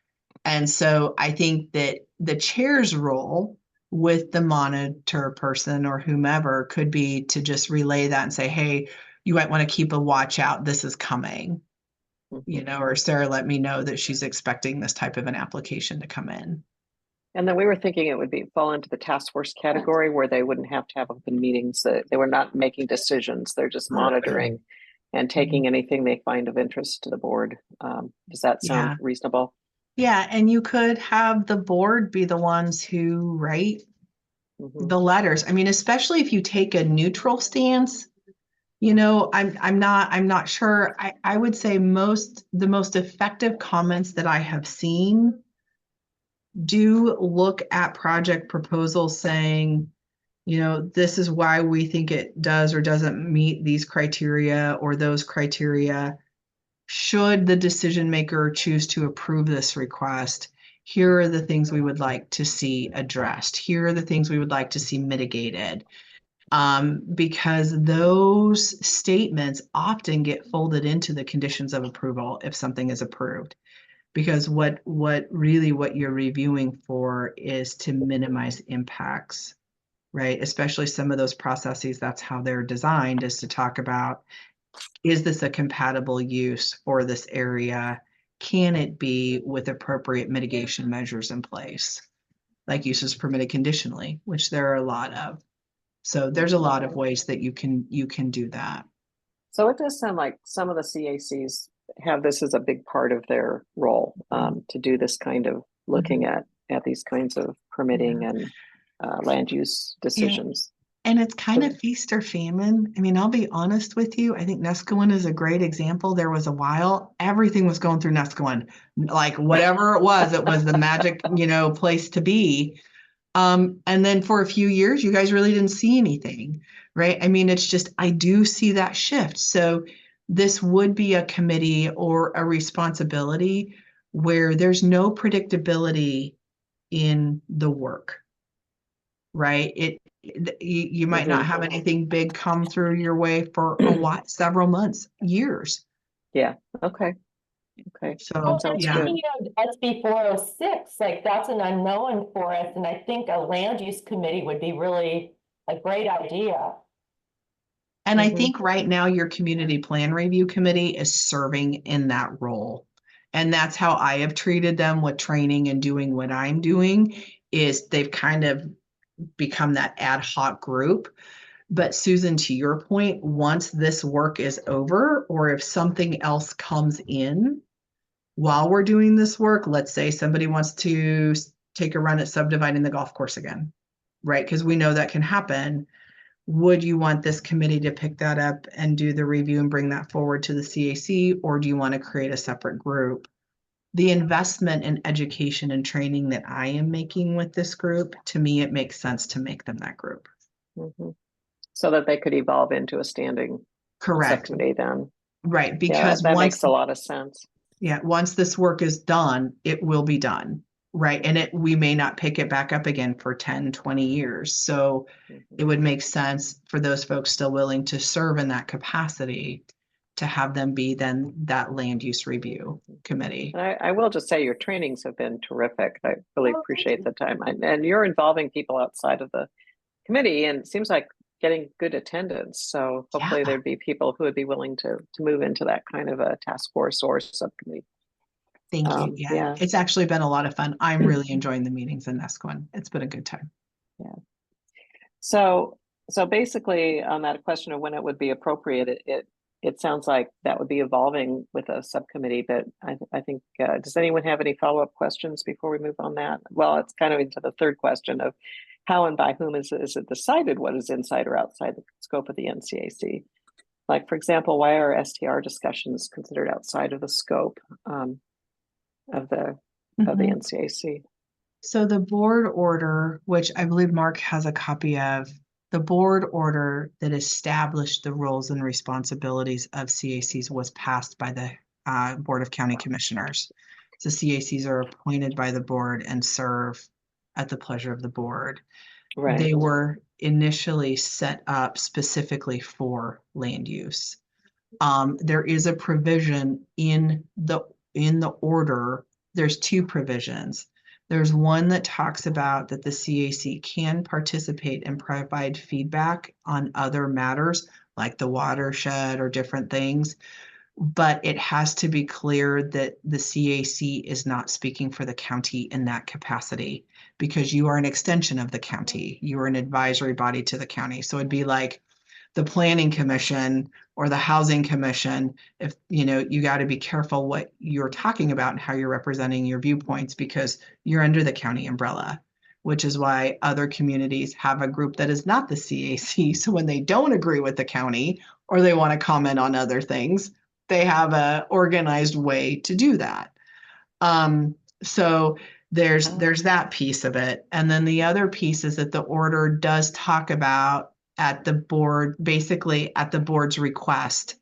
And so I think that the chair's role with the monitor person or whomever could be to just relay that and say, hey, you might want to keep a watch out. This is coming, or Sarah let me know that she's expecting this type of an application to come in. And then we were thinking it would fall into the task force category where they wouldn't have to have open meetings, that they were not making decisions, they're just monitoring and taking anything they find of interest to the board. Does that sound Yeah. reasonable? Yeah, and you could have the board be the ones who write Mhm. the letters. I mean, especially if you take a neutral stance, I'm not sure. I would say the most effective comments that I have seen do look at project proposals saying, this is why we think it does or doesn't meet these criteria or those criteria. Should the decision maker choose to approve this request, here are the things we would like to see addressed. Here are the things we would like to see mitigated. Because those statements often get folded into the conditions of approval if something is approved. Because what you're reviewing for is to minimize impacts, right? Especially some of those processes, that's how they're designed, is to talk about, is this a compatible use for this area? Can it be with appropriate mitigation measures in place? Like uses permitted conditionally, which there are a lot of. So there's a lot of ways that you can do that. So it does sound like some of the CACs have this as a big part of their role, to do this kind of looking at these kinds of permitting and land use decisions. And it's kind of feast or famine. I mean, I'll be honest with you. I think Nescoin is a great example. There was a while everything was going through Nescoin, like whatever it was the magic, place to be. And then for a few years, you guys really didn't see anything, right? I mean, it's just, I do see that shift. So this would be a committee or a responsibility where there's no predictability in the work, right? You might not have anything big come through your way for a while, several months, years. Yeah. Okay. So sounds yeah. good. SB 406, like that's an unknown for us. And I think a land use committee would be really a great idea. And I think right now your community plan review committee is serving in that role. And that's how I have treated them with training and doing what I'm doing, is they've kind of become that ad hoc group. But Susan, to your point, once this work is over, or if something else comes in while we're doing this work, let's say somebody wants to take a run at subdividing the golf course again, right? Because we know that can happen. Would you want this committee to pick that up and do the review and bring that forward to the CAC, or do you want to create a separate group? The investment in education and training that I am making with this group, to me, it makes sense to make them that group. So that they could evolve into a standing subcommittee then. Right, because that makes a lot of sense. Yeah, once this work is done, it will be done, right? And we may not pick it back up again for 10, 20 years. So it would make sense for those folks still willing to serve in that capacity to have them be then that land use review committee. I will just say your trainings have been terrific. I really appreciate the time. And you're involving people outside of the committee, and it seems like getting good attendance. So hopefully there'd be people who would be willing to move into that kind of a task force or subcommittee. Thank you. Yeah, it's actually been a lot of fun. I'm really enjoying the meetings in Nescoin. It's been a good time. Yeah. So basically on that question of when it would be appropriate, it sounds like that would be evolving with a subcommittee, but I think, does anyone have any follow-up questions before we move on that? Well, it's kind of into the third question of how and by whom is it decided what is inside or outside the scope of the NCAC? Like, for example, why are STR discussions considered outside of the scope of the NCAC? So the board order, which I believe Mark has a copy of, the board order that established the roles and responsibilities of CACs was passed by the Board of County Commissioners. So CACs are appointed by the board and serve at the pleasure of the board. Right. They were initially set up specifically for land use. There is a provision in the order. There's two provisions. There's one that talks about that the CAC can participate and provide feedback on other matters like the watershed or different things. but it has to be clear that the CAC is not speaking for the county in that capacity, because you are an extension of the county. You are an advisory body to the county. So it'd be like the planning commission or the housing commission. If, you got to be careful what you're talking about and how you're representing your viewpoints, because you're under the county umbrella, which is why other communities have a group that is not the CAC. So when they don't agree with the county or they want to comment on other things, they have a organized way to do that. So there's that piece of it. And then the other piece is that the order does talk about at the board, basically at the board's request,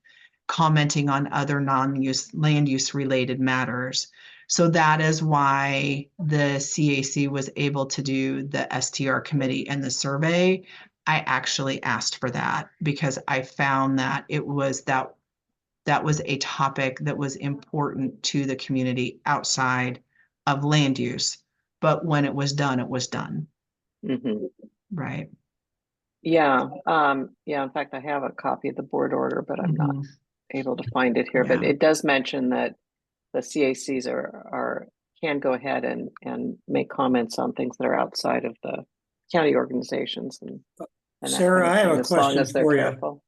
commenting on other land use related matters. So that is why the CAC was able to do the STR committee and the survey. I actually asked for that because I found that that was a topic that was important to the community outside of land use. But when it was done, it was done. Mm-hmm. Right. Yeah. In fact, I have a copy of the board order, but I'm not able to find it here. But Yeah. it does mention that the CACs can go ahead and make comments on things that are outside of the county organizations and that Sarah, kind of I have thing, a as long question as they're for you. careful.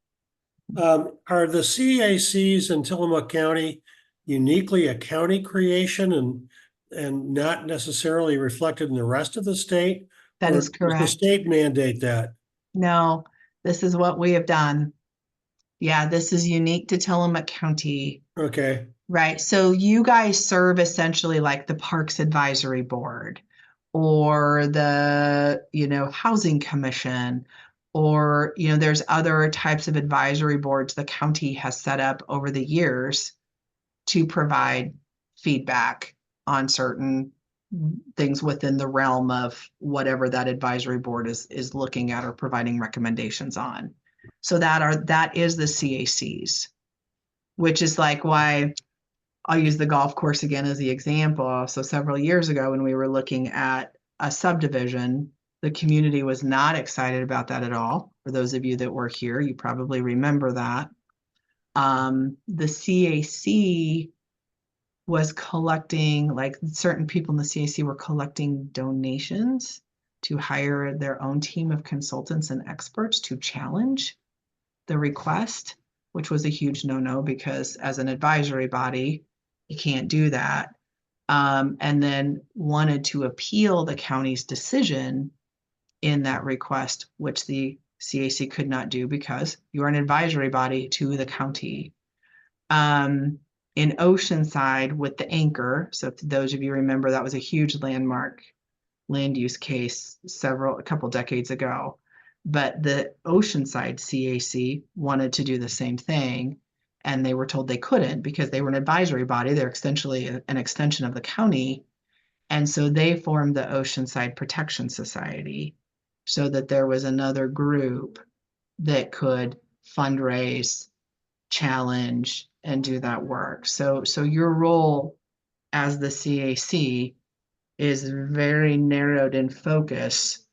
Are the CACs in Tillamook County uniquely a county creation and not necessarily reflected in the rest of the state? That Or is does the correct. state mandate that? No, this is what we have done. Yeah, this is unique to Tillamook County. Okay. Right. So you guys serve essentially like the Parks Advisory Board or the, Housing Commission, or, there's other types of advisory boards the county has set up over the years to provide feedback on certain things within the realm of whatever that advisory board is looking at or providing recommendations on. So that is the CACs, which is like why I'll use the golf course again as the example. So several years ago when we were looking at a subdivision, the community was not excited about that at all. For those of you that were here, you probably remember that. The CAC was collecting, like certain people in the CAC were collecting donations to hire their own team of consultants and experts to challenge the request, which was a huge no-no because as an advisory body, you can't do that. And then wanted to appeal the county's decision in that request, which the CAC could not do because you are an advisory body to the county. In Oceanside with the anchor, so if those of you remember, that was a huge landmark land use case a couple decades ago. But the Oceanside CAC wanted to do the same thing, and they were told they couldn't because they were an advisory body. They're essentially an extension of the county. And so they formed the Oceanside Protection Society so that there was another group that could fundraise, challenge, and do that work. So your role as the CAC is very narrowed in focus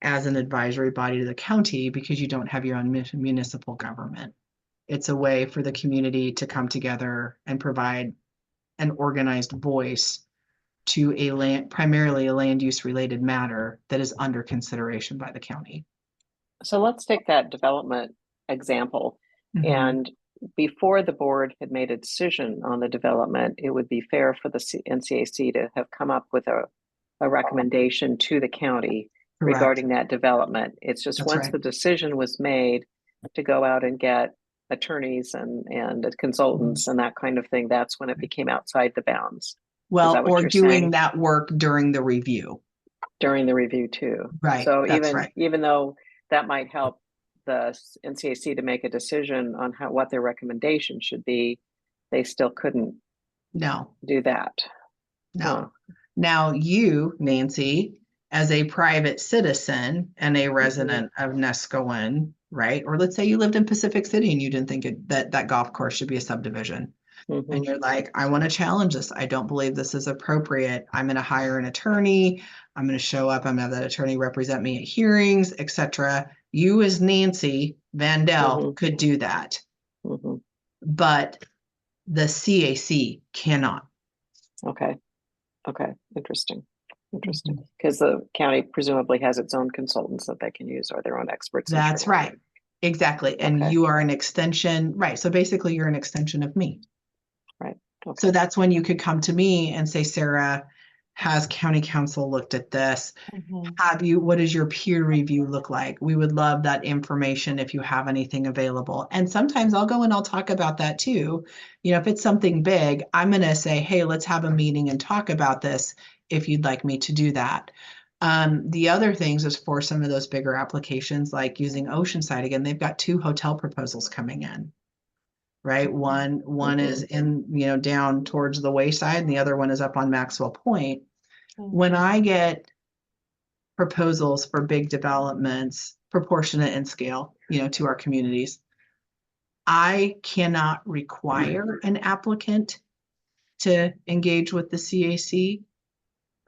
as an advisory body to the county because you don't have your own municipal government. It's a way for the community to come together and provide an organized voice to primarily a land use related matter that is under consideration by the county. So let's take that development example. Mhm. And before the board had made a decision on the development, it would be fair for the NCAC to have come up with a recommendation to the county Correct. regarding that development. It's just That's once right. the decision was made to go out and get attorneys and consultants and that kind of thing, that's when it became outside the bounds. Well, that what or you're doing saying? that work during the review. During the review too. Right, So that's right. even though that might help the NCAC to make a decision on what their recommendation should be, they still couldn't No, do that. no. Now you, Nancy, as a private citizen and a resident of Nescoin, right? Or let's say you lived in Pacific City and you didn't think that golf course should be a subdivision. Mhm. And you're like, I want to challenge this. I don't believe this is appropriate. I'm going to hire an attorney. I'm going to show up. I'm going to have that attorney represent me at hearings, etc. You as Nancy Vandell Mhm. could do that. Mhm. But The CAC cannot. Okay. Okay. Interesting. Because the county presumably has its own consultants that they can use or their own experts. That's internally. right. Exactly. And Okay. you are an extension, right? So basically you're an extension of me. Right. Okay. So that's when you could come to me and say, Sarah, has county council looked at this? What does your peer review look like? We would love that information if you have anything available. And sometimes I'll go and I'll talk about that too. You know, if it's something big, I'm going to say, hey, let's have a meeting and talk about this if you'd like me to do that. The other things is for some of those bigger applications, like using Oceanside again, they've got 2 hotel proposals coming in. Right. One is in, you know, down towards the wayside and the other one is up on Maxwell Point. When I get proposals for big developments, proportionate in scale, you know, to our communities, I cannot require an applicant to engage with the CAC,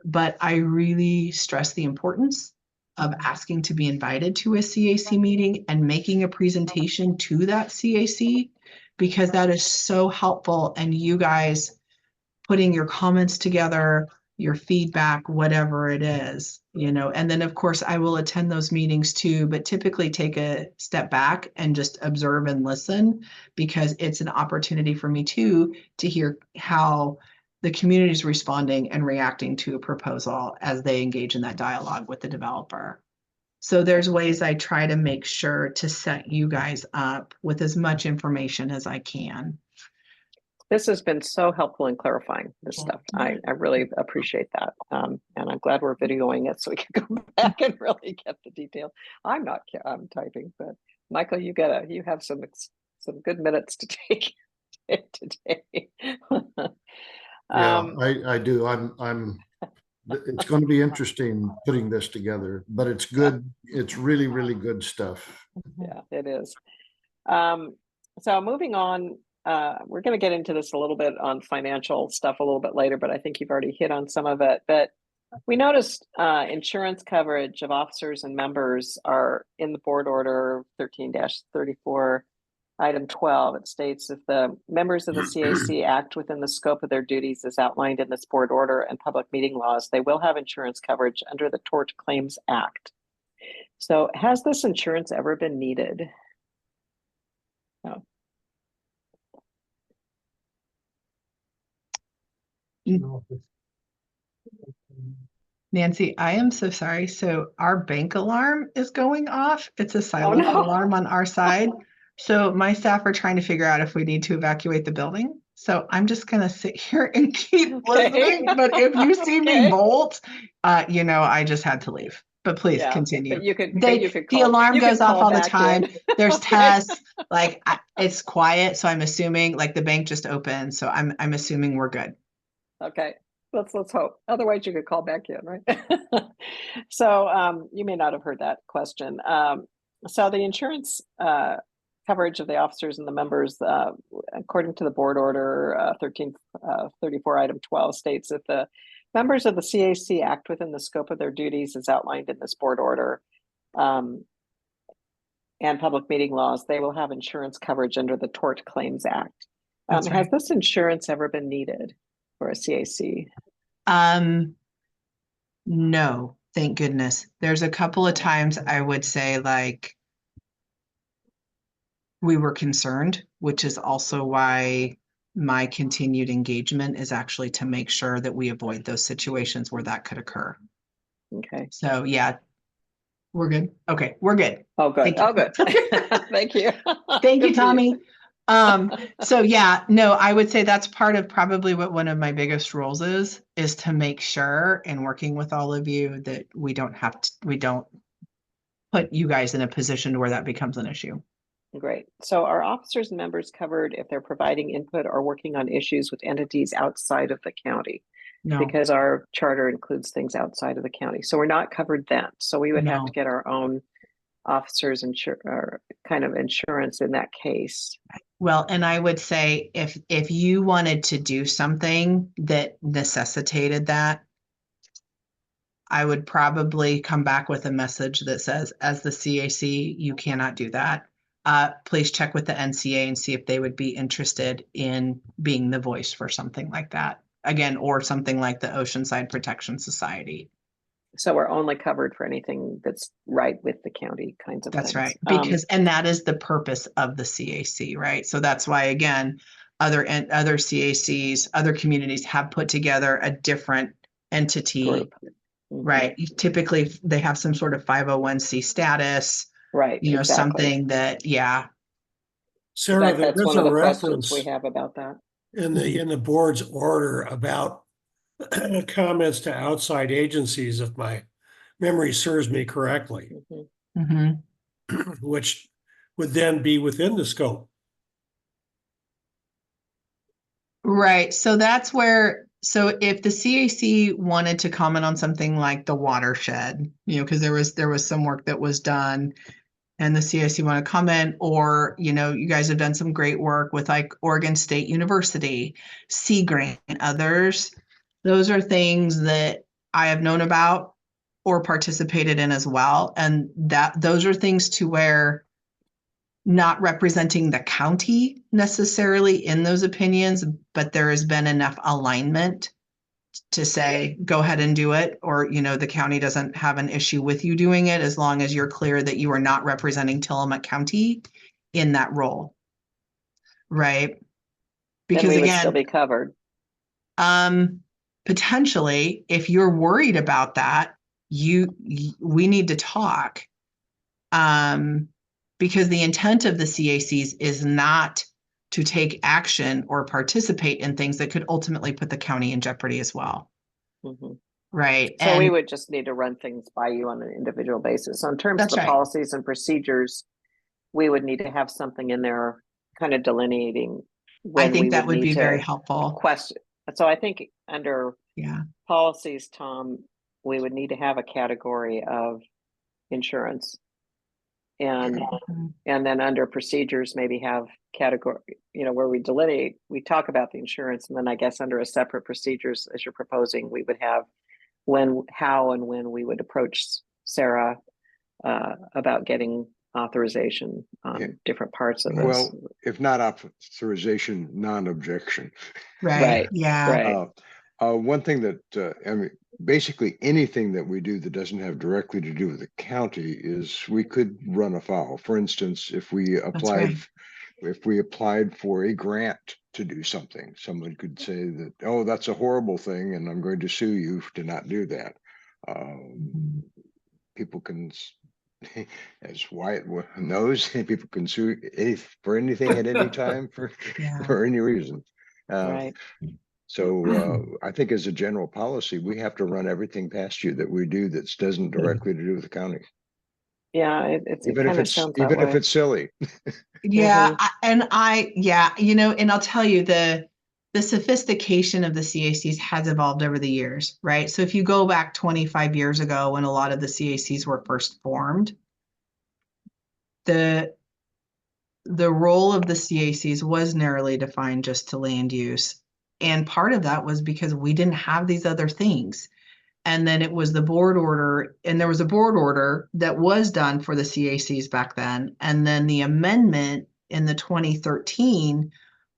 but I really stress the importance of asking to be invited to a CAC meeting and making a presentation to that CAC, because that is so helpful. And you guys putting your comments together, your feedback, whatever it is, you know, and then of course I will attend those meetings too, but typically take a step back and just observe and listen, because it's an opportunity for me too to hear how the community is responding and reacting to a proposal as they engage in that dialogue with the developer. So there's ways I try to make sure to set you guys up with as much information as I can. This has been so helpful in clarifying this stuff. I really appreciate that. And I'm glad we're videoing it so we can go back and really get the detail. I'm typing, but Michael, you have some good minutes to take today. I do. It's going to be interesting putting this together, but it's good. It's really, really good stuff. Yeah, it is. So moving on, we're going to get into this a little bit on financial stuff a little bit later, but I think you've already hit on some of it. But we noticed insurance coverage of officers and members are in the board order 13-34, item 12. It states if the members of the CAC act within the scope of their duties as outlined in this board order and public meeting laws, they will have insurance coverage under the Tort Claims Act. So has this insurance ever been needed? No. Nancy, I am so sorry. So our bank alarm is going off. It's a silent no. alarm on our side. So my staff are trying to figure out if we need to evacuate the building. So I'm just going to sit here and keep listening. But if you see me bolt, you know, I just had to leave. But please continue. But you could the call, alarm goes off all the back time. in. There's tests, like it's quiet. So I'm assuming like the bank just opened. So I'm assuming we're good. Okay. Let's hope. Otherwise, you could call back in, right? So you may not have heard that question. So the insurance coverage of the officers and the members, according to the board order 1334, item 12, states that the members of the CAC act within the scope of their duties as outlined in this board order and public meeting laws, they will have insurance coverage under the Tort Claims Act. Has this insurance ever been needed for a CAC? No, thank goodness. There's a couple of times I would say like we were concerned, which is also why my continued engagement is actually to make sure that we avoid those situations where that could occur. Okay. So yeah, we're good. Okay, we're good. Oh, good. Oh, good. Thank you. Thank you, Tommy. So yeah, no, I would say that's part of probably what one of my biggest roles is to make sure in working with all of you that we don't put you guys in a position where that becomes an issue. Great. So are officers and members covered if they're providing input or working on issues with entities outside of the county? No. Because our charter includes things outside of the county. So we're not covered then. So we would have to get our own officers kind of insurance in that case. Well, and I would say if you wanted to do something that necessitated that, I would probably come back with a message that says, as the CAC, you cannot do that. please check with the NCA and see if they would be interested in being the voice for something like that. Again, or something like the Oceanside Protection Society. So we're only covered for anything that's right with the county kinds of That's things. right. Because, and that is the purpose of the CAC, right? So that's why, again, other CACs, other communities have put together a different entity, Group. right? Typically, they have some sort of 501c status, Right. you know, exactly. something that, yeah. Sarah, there That's is one of a the questions reference we have about that. in the board's order about comments to outside agencies, if my memory serves me correctly, Mhm. Mm-hmm. which would then be within the scope. Right. So that's where, so if the CAC wanted to comment on something like the watershed, you know, because there was some work that was done and the CAC want to comment, or, you know, you guys have done some great work with like Oregon State University, Sea Grant, and others. Those are things that I have known about or participated in as well. And that those are things to where not representing the county necessarily in those opinions, but there has been enough alignment to say, go ahead and do it. Or, you know, the county doesn't have an issue with you doing it as long as you're clear that you are not representing Tillamook County in that role. Right. Then Because we would still again, be covered. potentially, if you're worried about that, we need to talk. Because the intent of the CACs is not to take action or participate in things that could ultimately put the county in jeopardy as well. Mhm. Right. So we And would just need to run things by you on an individual basis. So in terms of that's the right. policies and procedures, we would need to have something in there kind of delineating I when we think that would need be very to helpful. question. So I think under Yeah. policies, Tom, we would need to have a category of insurance. And Mhm. and then under procedures, maybe have category, you know, where we delineate, we talk about the insurance, and then I guess under a separate procedures, as you're proposing, we would have when, how, and when we would approach Sarah about getting authorization on Yeah. different parts of this. Well, if not authorization, non-objection. Right. Yeah. Right. One thing that, I mean, basically anything that we do that doesn't have directly to do with the county is we could run afoul. For instance, if we applied, right. if we applied for a grant to do something, someone could say that, oh, that's a horrible thing, and I'm going to sue you to not do that. Mhm. People can, as Wyatt knows, people can sue for anything at any time Yeah. for any reason. Right. So I think as a general policy, we have to run everything past you that we do that doesn't directly to do with the county, Yeah, it even kind if of it's sounds that way. silly. Yeah. Mhm. Yeah, you know, and I'll tell you the sophistication of the CACs has evolved over the years, right? So if you go back 25 years ago when a lot of the CACs were first formed, the role of the CACs was narrowly defined just to land use. And part of that was because we didn't have these other things. And then it was the board order, and there was a board order that was done for the CACs back then. And then the amendment in the 2013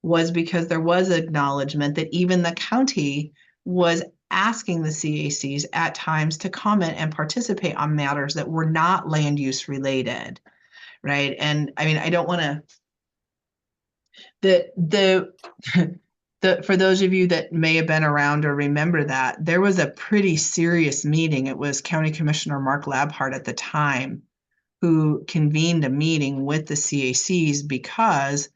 was because there was acknowledgement that even the county was asking the CACs at times to comment and participate on matters that were not land use related, right? And I mean, I don't want to, the for those of you that may have been around or remember that, there was a pretty serious meeting. It was County Commissioner Mark Labhart at the time who convened a meeting with the CACs because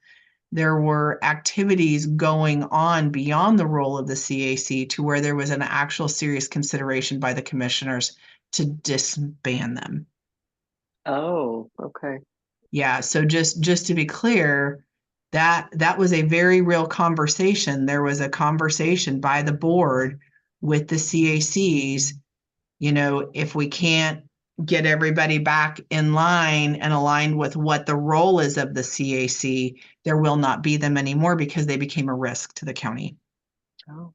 there were activities going on beyond the role of the CAC to where there was an actual serious consideration by the commissioners to disband them. Oh, okay. Yeah, so just to be clear, that was a very real conversation. There was a conversation by the board with the CACs, you know, if we can't get everybody back in line and aligned with what the role is of the CAC, there will not be them anymore because they became a risk to the county. Oh.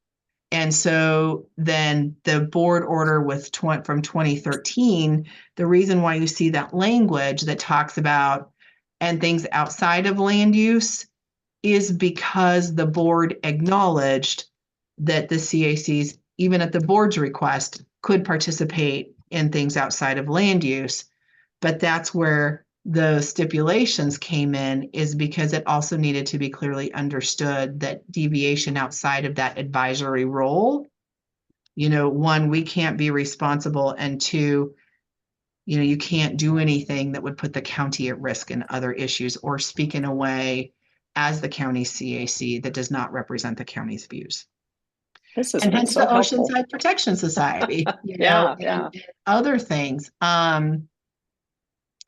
And so then the board order with from 2013, the reason why you see that language that talks about and things outside of land use is because the board acknowledged that the CACs, even at the board's request, could participate in things outside of land use. But that's where the stipulations came in, is because it also needed to be clearly understood that deviation outside of that advisory role, one, we can't be responsible, and two, you can't do anything that would put the county at risk in other issues or speak in a way as the county CAC that does not represent the county's views. This has And been hence so the helpful. Oceanside Protection Society, Yeah, yeah. and other things.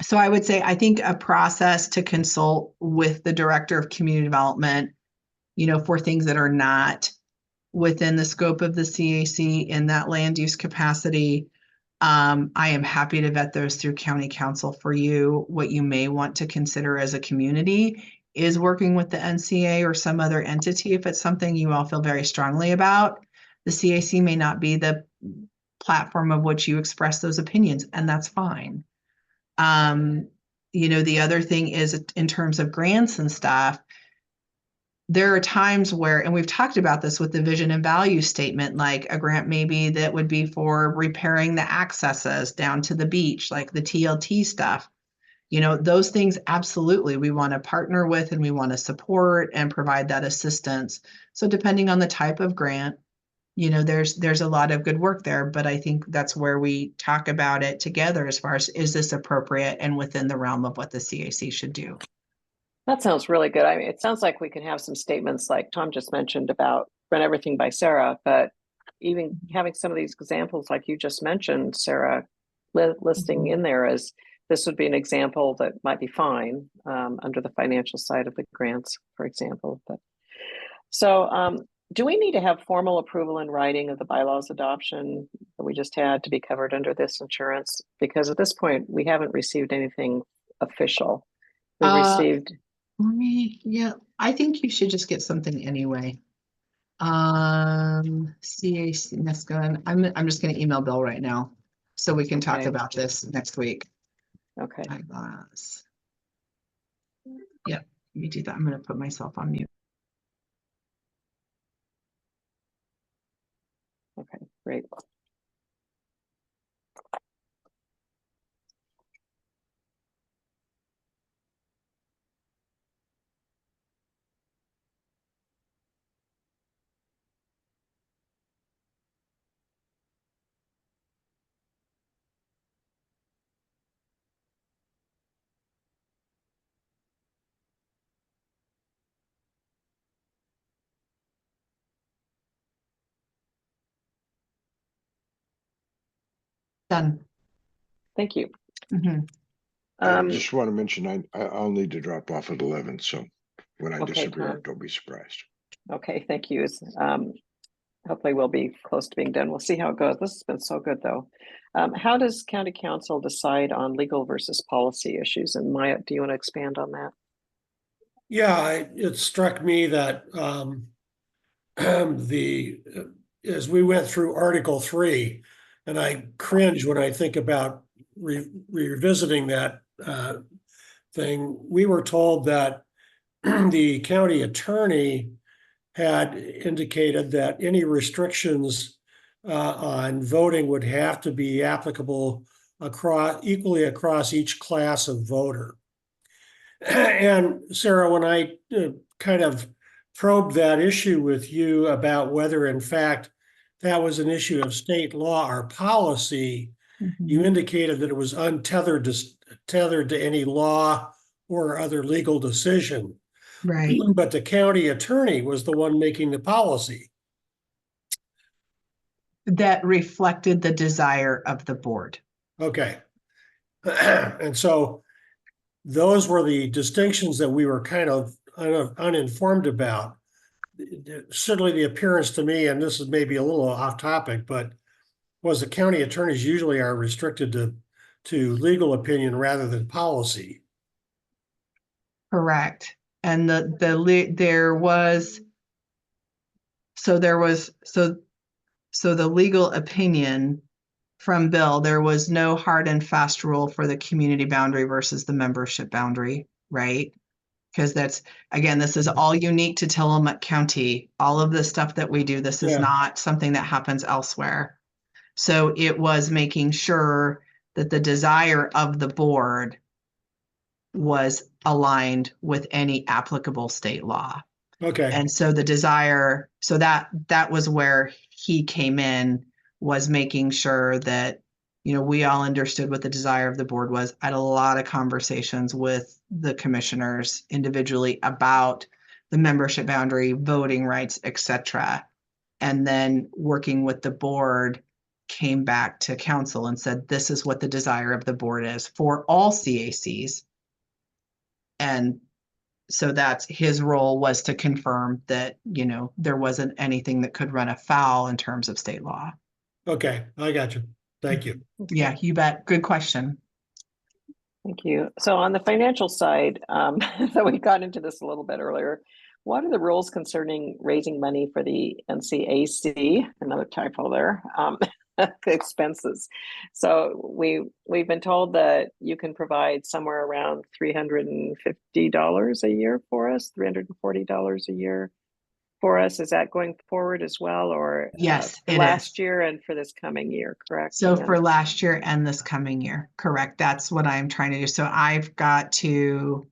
So I would say, I think a process to consult with the director of community development, for things that are not within the scope of the CAC in that land use capacity. I am happy to vet those through county council for you. What you may want to consider as a community is working with the NCA or some other entity if it's something you all feel very strongly about. The CAC may not be the platform of which you express those opinions, and that's fine. The other thing is, in terms of grants and stuff, there are times where, and we've talked about this with the vision and value statement, like a grant maybe that would be for repairing the accesses down to the beach, like the TLT stuff. Those things, absolutely, we want to partner with and we want to support and provide that assistance. So depending on the type of grant, there's a lot of good work there, but I think that's where we talk about it together as far as, is this appropriate and within the realm of what the CAC should do? That sounds really good. I mean, it sounds like we can have some statements like Tom just mentioned about run everything by Sarah, but even having some of these examples like you just mentioned, Sarah, listing in there as this would be an example that might be fine under the financial side of the grants, for example. But so do we need to have formal approval in writing of the bylaws adoption that we just had to be covered under this insurance? Because at this point, we haven't received anything official. We received. Yeah, I think you should just get something anyway. CAC, that's good. I'm just going to email Bill right now so we can talk Okay. about this next week. Okay. Bylaws. Yep, let me do that. I'm going to put myself on mute. Okay, great. Done. Thank you. Mhm. I just want to mention, I'll need to drop off at 11, so when I Okay, disappear, Tom. don't be surprised. Okay, thank you. Hopefully we'll be close to being done. We'll see how it goes. This has been so good, though. How does county council decide on legal versus policy issues? And Maya, do you want to expand on that? Yeah, it struck me that as we went through Article 3, and I cringe when I think about revisiting that thing, we were told that the county attorney had indicated that any restrictions on voting would have to be applicable equally across each class of voter. And Sarah, when I kind of probed that issue with you about whether in fact that was an issue of state law or policy, you indicated that it was untethered to any law or other legal decision. Right. But the county attorney was the one making the policy. That reflected the desire of the board. Okay. And so those were the distinctions that we were kind of uninformed about. Certainly the appearance to me, and this is maybe a little off topic, but was the county attorneys usually are restricted to legal opinion rather than policy. Correct. And the legal opinion from Bill, there was no hard and fast rule for the community boundary versus the membership boundary. right? Because that's, again, this is all unique to Tillamook County. All of the stuff that we do, this is Yeah. not something that happens elsewhere. So it was making sure that the desire of the board was aligned with any applicable state law. Okay, And so the desire, so that was where he came in, was making sure that, you know, we all understood what the desire of the board was. I had a lot of conversations with the commissioners individually about the membership boundary, voting rights, etc. And then working with the board, came back to council and said, this is what the desire of the board is for all CACs. And so that's his role, was to confirm that, you know, there wasn't anything that could run afoul in terms of state law. okay, I got you. Thank you. Yeah, you bet. Good question. Thank you. So on the financial side, so we got into this a little bit earlier. What are the rules concerning raising money for the NCAC? Another typo there. Expenses. So we've been told that you can provide somewhere around $350 a year for us, $340 a year for us. Is that going forward as well, or Yes, for it last is. year and for this coming year? Correct. So Again? for last year and this coming year, correct. That's what I'm trying to do. So I've got to,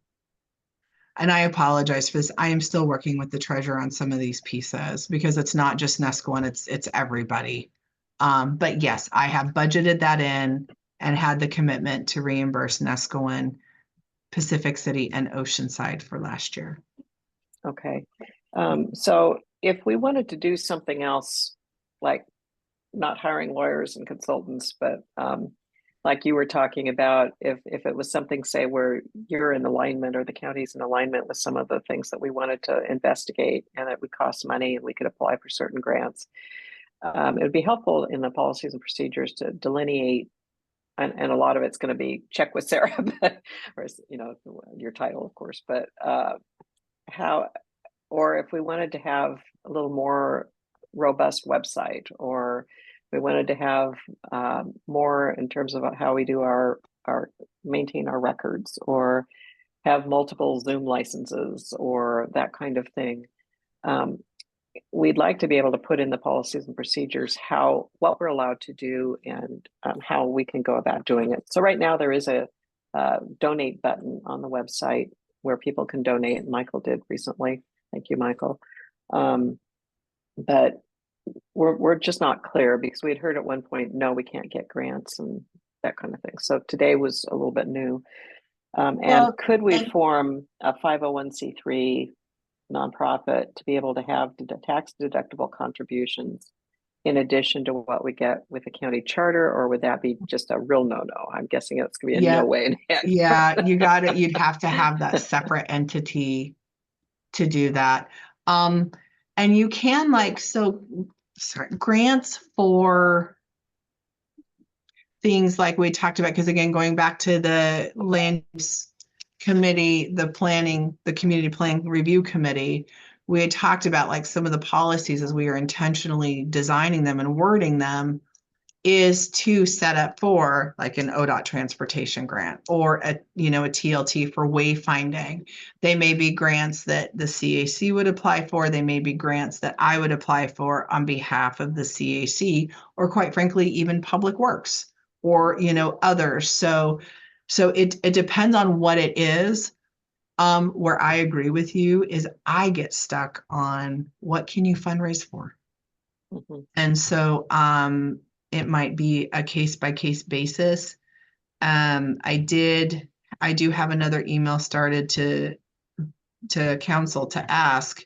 and I apologize for this, I am still working with the treasurer on some of these pieces because it's not just Nesco, it's everybody. But yes, I have budgeted that in and had the commitment to reimburse Nesco, Pacific City, and Oceanside for last year. Okay. So if we wanted to do something else, like not hiring lawyers and consultants, but like you were talking about, if it was something, say, where you're in alignment or the county's in alignment with some of the things that we wanted to investigate and it would cost money and we could apply for certain grants, it would be helpful in the policies and procedures to delineate, and a lot of it's going to be check with Sarah, but, or, you know, your title, of course, but how, or if we wanted to have a little more robust website, or we wanted to have more in terms of how we do our maintain our records, or have multiple Zoom licenses, or that kind of thing. We'd like to be able to put in the policies and procedures what we're allowed to do, and how we can go about doing it. So right now there is a donate button on the website where people can donate. Michael did recently. Thank you, Michael. But we're just not clear, because we had heard at one point, no, we can't get grants and that kind of thing. So today was a little bit new. And could we form a 501c3 nonprofit to be able to have tax deductible contributions in addition to what we get with the county charter, or would that be just a real no-no? I'm guessing it's gonna be a no way in heck. Yeah, you got it. You'd have to have that separate entity to do that. And you can grants for things like we talked about, because again, going back to the land use committee, the community planning review committee, we had talked about like some of the policies as we are intentionally designing them and wording them, is to set up for like an ODOT transportation grant, or a TLT for wayfinding. They may be grants that the CAC would apply for. They may be grants that I would apply for on behalf of the CAC, or quite frankly, even Public Works, or, others. So it depends on what it is. Where I agree with you is I get stuck on what can you fundraise for? Mhm. And so, it might be a case by case basis. I do have another email started to council to ask,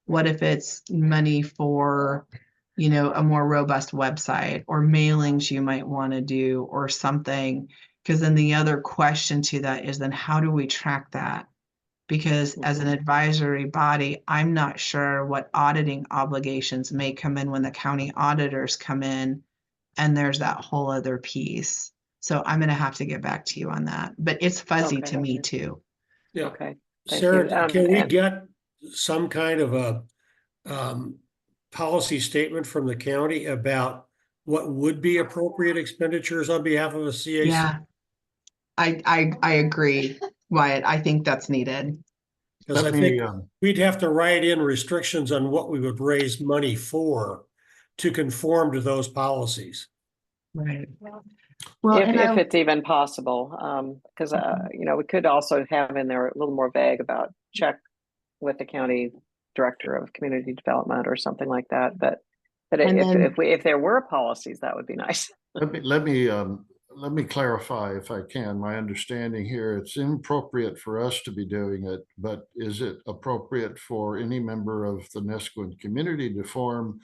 what if it's money for, a more robust website, or mailings you might want to do, or something? Because then the other question to that is, then how do we track that? Because as an advisory body, I'm not sure what auditing obligations may come in when the county auditors come in, and there's that whole other piece. So I'm going to have to get back to you on that, but it's fuzzy to me too. Yeah. Okay. Thank Sarah, you. can we get some kind of a policy statement from the county about what would be appropriate expenditures on behalf of a CAC? Yeah, I agree. Wyatt. I think that's needed. Because I Let me, think we'd have to write in restrictions on what we would raise money for to conform to those policies. Right. Well, If, and if it's even possible, because you know, we could also have in there a little more vague about check with the county director of community development or something like that. But And then- if there were policies, that would be nice. let me clarify if I can. My understanding here, it's inappropriate for us to be doing it, but is it appropriate for any member of the Nesquin community to form,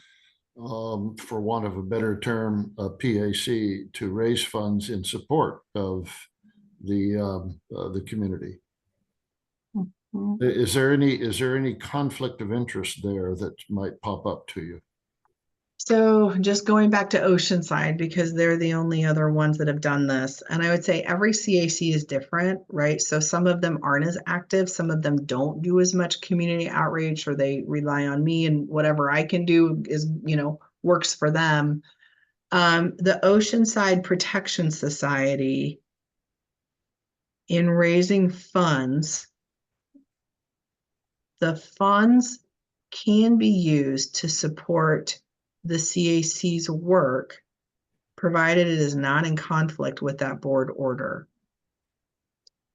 for want of a better term, a PAC to raise funds in support of the community? Mhm. Is there any conflict of interest there that might pop up to you? So just going back to Oceanside, because they're the only other ones that have done this. And I would say every CAC is different, right? So some of them aren't as active. Some of them don't do as much community outreach, or they rely on me, and whatever I can do is, works for them. The Oceanside Protection Society, in raising funds, the funds can be used to support the CAC's work, provided it is not in conflict with that board order.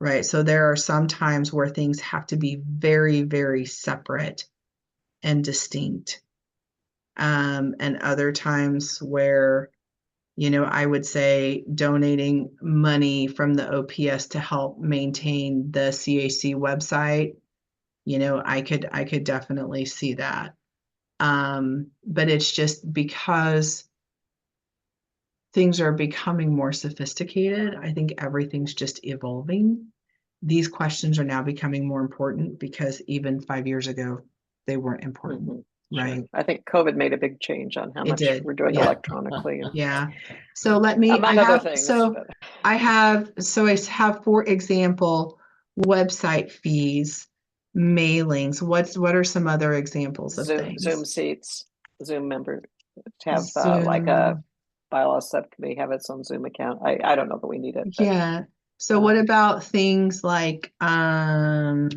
Right, so there are some times where things have to be very, very separate and distinct. And other times where, I would say donating money from the OPS to help maintain the CAC website, I could definitely see that. But it's just because things are becoming more sophisticated. I think everything's just evolving. These questions are now becoming more important because even 5 years ago, they weren't important. Mhm. Right. Sure. I think COVID made a big change on how It much did. we're doing Yeah. electronically. Yeah. So let me, Among other things. but- I have, for example, website fees, mailings. What are some other examples of things? Zoom seats, Zoom member to have like a bylaws subcommittee have its own Zoom account. I don't know that we need it. But, Yeah. So what about things like, I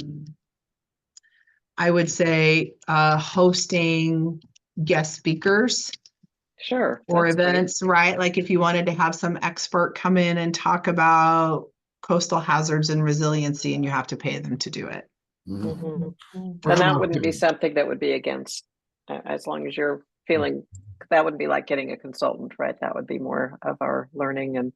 would say, hosting guest speakers sure. or that's great. events, right? Like if you wanted to have some expert come in and talk about coastal hazards and resiliency, and you have to pay them to do it. Mhm. For And that sure. wouldn't be something that would be against, as long as you're feeling, that wouldn't be like getting a consultant, right? That would be more of our learning and.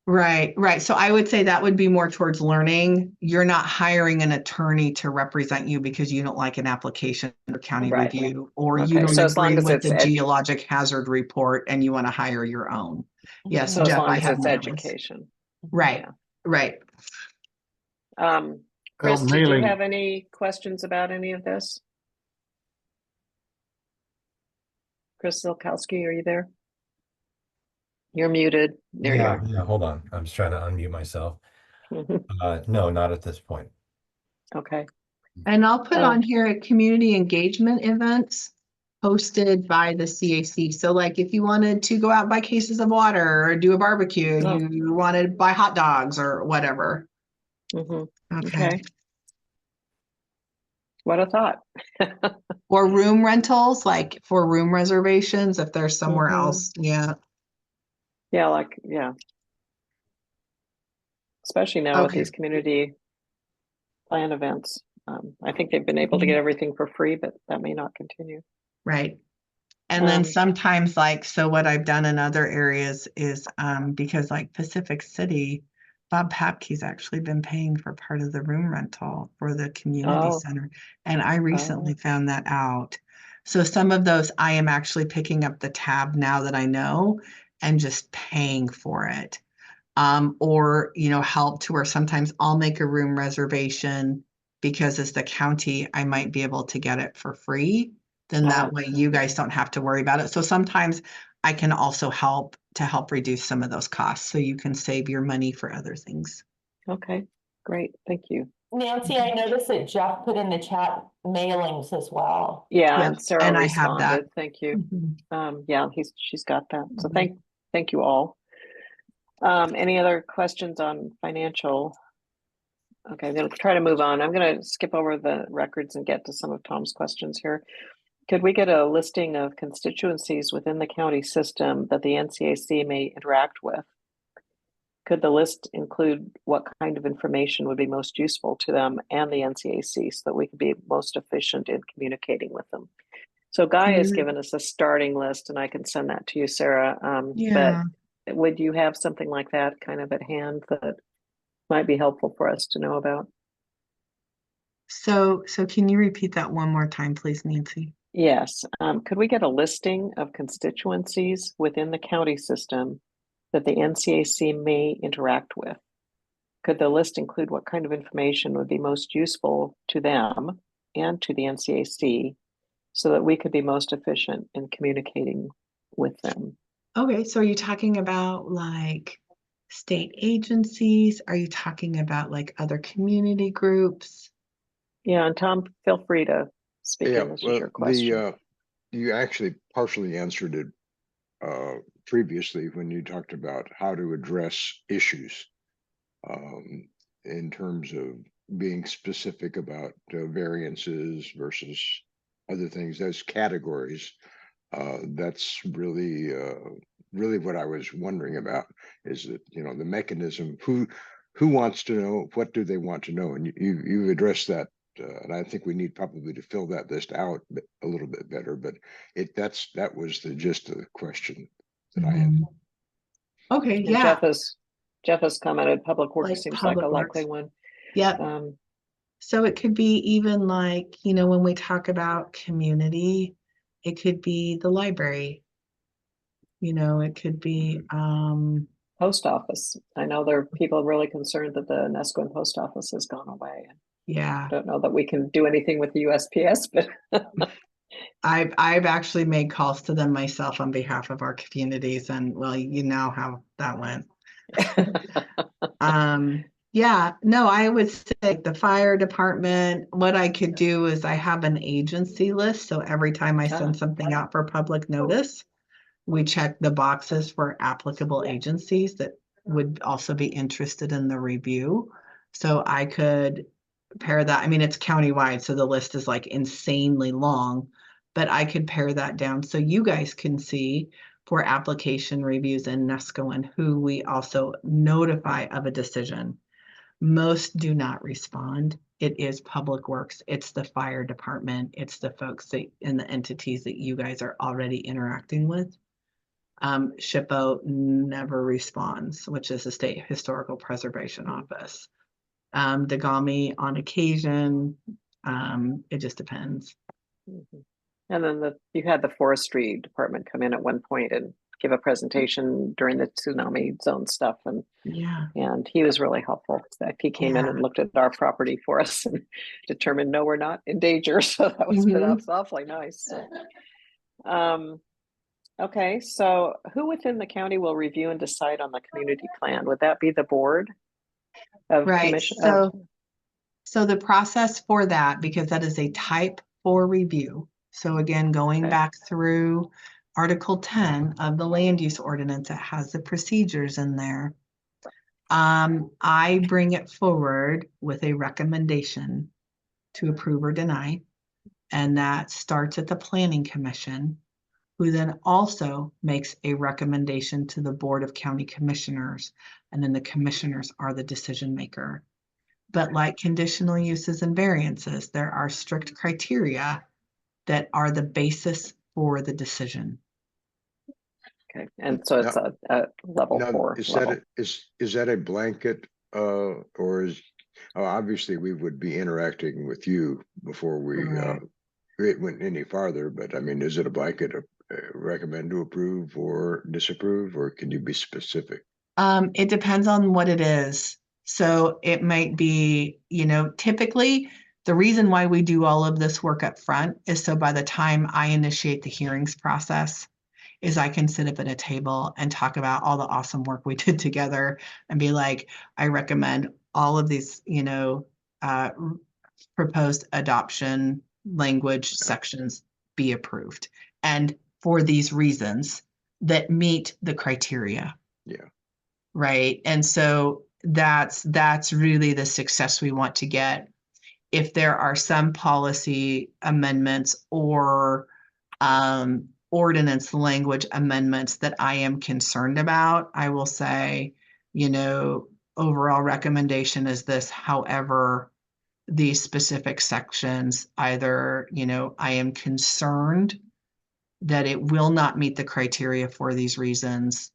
Right. So I would say that would be more towards learning. You're not hiring an attorney to represent you because you don't like an application or county Right. review, or Okay, you don't so as long agree as with it's the geologic hazard report and you want to hire your own. Yes, So as Jeff, long I as have it's mailings. education. Right. Yeah. Right. Chris, did you mailing- have any questions about any of this? Chris Zilkowski, are you there? You're muted. There you are. Yeah, hold on. I'm just trying to unmute myself. Mhm. No, not at this point. Okay. And I'll put Oh. on here community engagement events hosted by the CAC. So like if you wanted to go out and buy cases of water or do a barbecue and Oh. you wanted to buy hot dogs or whatever. Mhm. Okay. Okay. What a thought. Or room rentals, like for room reservations, if there's somewhere Mhm. else. Yeah. Yeah. Especially now with Okay. these community plan events. I think they've been able to get everything for free, but that may not continue. Right. And then Um, sometimes so what I've done in other areas is because like Pacific City, Bob Papke's actually been paying for part of the room rental for the community Oh. center. And I recently found that out. So some of those I am actually picking up the tab now that I know and just paying for it. Or, help to where sometimes I'll make a room reservation because as the county, I might be able to get it for free. Then that way you guys don't have to worry about it. So sometimes I can also help reduce some of those costs so you can save your money for other things. Okay, great. Thank you. Nancy, I noticed that Jeff put in the chat mailings as well. Yeah, Yep, and Sarah and I have that. responded. Thank you. Mhm. Yeah, she's got that. So Mhm. thank you all. Any other questions on financial? Okay, I'm gonna try to move on. I'm gonna skip over the records and get to some of Tom's questions here. Could we get a listing of constituencies within the county system that the NCAC may interact with? Could the list include what kind of information would be most useful to them and the NCAC so that we could be most efficient in communicating with them? So Guy has given us a starting list, and I can send that to you, Sarah. Yeah. But would you have something like that kind of at hand that might be helpful for us to know about? So can you repeat that one more time, please, Nancy? Yes. Could we get a listing of constituencies within the county system that the NCAC may interact with? Could the list include what kind of information would be most useful to them and to the NCAC so that we could be most efficient in communicating with them? Okay, so are you talking about like state agencies? Are you talking about like other community groups? Yeah, and Tom, feel free to speak Yeah, in. This is well, your question. you actually partially answered it previously when you talked about how to address issues in terms of being specific about variances versus other things, those categories. That's really what I was wondering about, is that, you know, the mechanism, who wants to know, what do they want to know? And you've addressed that. And I think we need probably to fill that list out a little bit better, but that was the gist of the question that I had. Mhm. Okay, And yeah, Jeff has commented public works like seems like a public likely works. one. Yep. So it could be even like, you know, when we talk about community, it could be the library. You know, it could be Post office. I know there are people really concerned that the Nesquin post office has gone away. yeah. I don't know that we can do anything with the USPS, but I've actually made calls to them myself on behalf of our communities, and well, you know how that went. Yeah, no, I would say the fire department, what I could do is I have an agency list. So every time I send something out for public notice, we check the boxes for applicable agencies that would also be interested in the review. So I could pare that. I mean, it's countywide, so the list is like insanely long, but I could pare that down so you guys can see for application reviews in NESCO and who we also notify of a decision. Most do not respond. It is Public Works, it's the fire department, it's the folks that and the entities that you guys are already interacting with. SHPO never responds, which is the State Historical Preservation Office. Dagami on occasion, it just depends. and then you had the forestry department come in at one point and give a presentation during the tsunami zone stuff, and Yeah. he was really helpful. In fact, he came in and looked at our property for us and determined, no, we're not in danger. So that was awfully nice. Okay, so who within the county will review and decide on the community plan? Would that be the board of Right. commission? So the process for that, because that is a type 4 review. So again, going back through Article 10 of the land use ordinance, it has the procedures in there. I bring it forward with a recommendation to approve or deny, and that starts at the Planning Commission, who then also makes a recommendation to the Board of County Commissioners, and then the commissioners are the decision maker. But like conditional uses and variances, there are strict criteria that are the basis for the decision. Okay, and so it's a level 4. Is that a blanket or is obviously we would be interacting with you before we it went any farther, but I mean, is it a blanket recommend to approve or disapprove, or can you be specific? It depends on what it is. So it might be, you know, typically the reason why we do all of this work up front is so by the time I initiate the hearings process, is I can sit up at a table and talk about all the awesome work we did together and be like, I recommend all of these, you know, proposed adoption language sections be approved. And for these reasons that meet the criteria. Yeah. Right. And so that's really the success we want to get. If there are some policy amendments or ordinance language amendments that I am concerned about, I will say, overall recommendation is this. However, these specific sections, either, I am concerned that it will not meet the criteria for these reasons,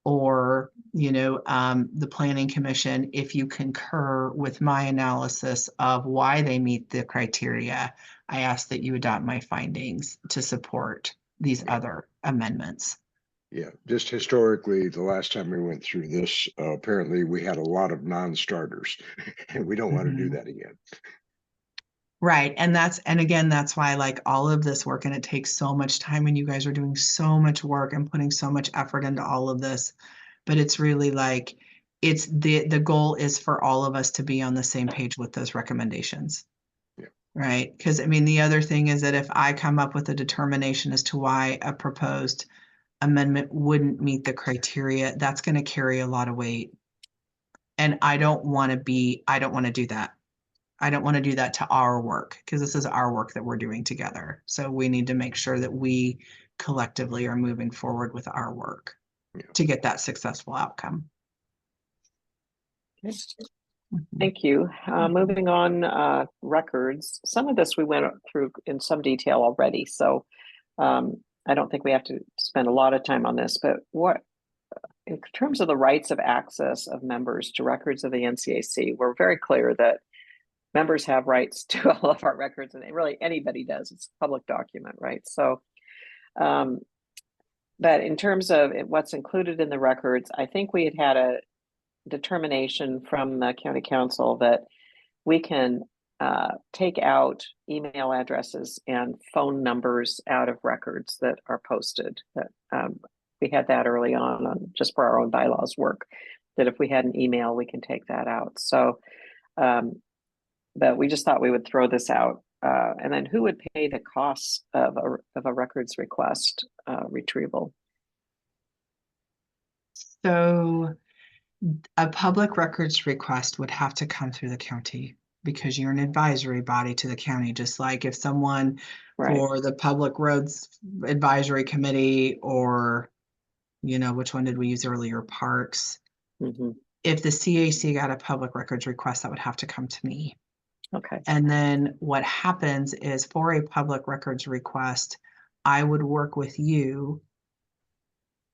or, the planning commission, if you concur with my analysis of why they meet the criteria, I ask that you adopt my findings to support these other amendments. Yeah, just historically, the last time we went through this, apparently we had a lot of non-starters and we don't want to do that again. Right. And again, that's why like all of this work, and it takes so much time, and you guys are doing so much work and putting so much effort into all of this. But it's really like, it's the goal is for all of us to be on the same page with those recommendations. Yeah. Right. Because I mean, the other thing is that if I come up with a determination as to why a proposed amendment wouldn't meet the criteria, that's going to carry a lot of weight. And I don't want to do that. I don't want to do that to our work, because this is our work that we're doing together. So we need to make sure that we collectively are moving forward with our work to get that successful outcome. Thank you. Moving on, records. Some of this we went through in some detail already, so I don't think we have to spend a lot of time on this, but in terms of the rights of access of members to records of the NCAC, we're very clear that members have rights to all of our records, and really anybody does. It's a public document, right? So, but in terms of what's included in the records, I think we had a determination from the county council that we can take out email addresses and phone numbers out of records that are posted. That we had that early on just for our own bylaws work, that if we had an email, we can take that out. So, but we just thought we would throw this out. And then who would pay the costs of a records request retrieval? So a public records request would have to come through the county, because you're an advisory body to the county, just like if someone for the Public Roads Advisory Committee, or, which one did we use earlier? Parks. If the CAC got a public records request, that would have to come to me. Okay. And then what happens is, for a public records request, I would work with you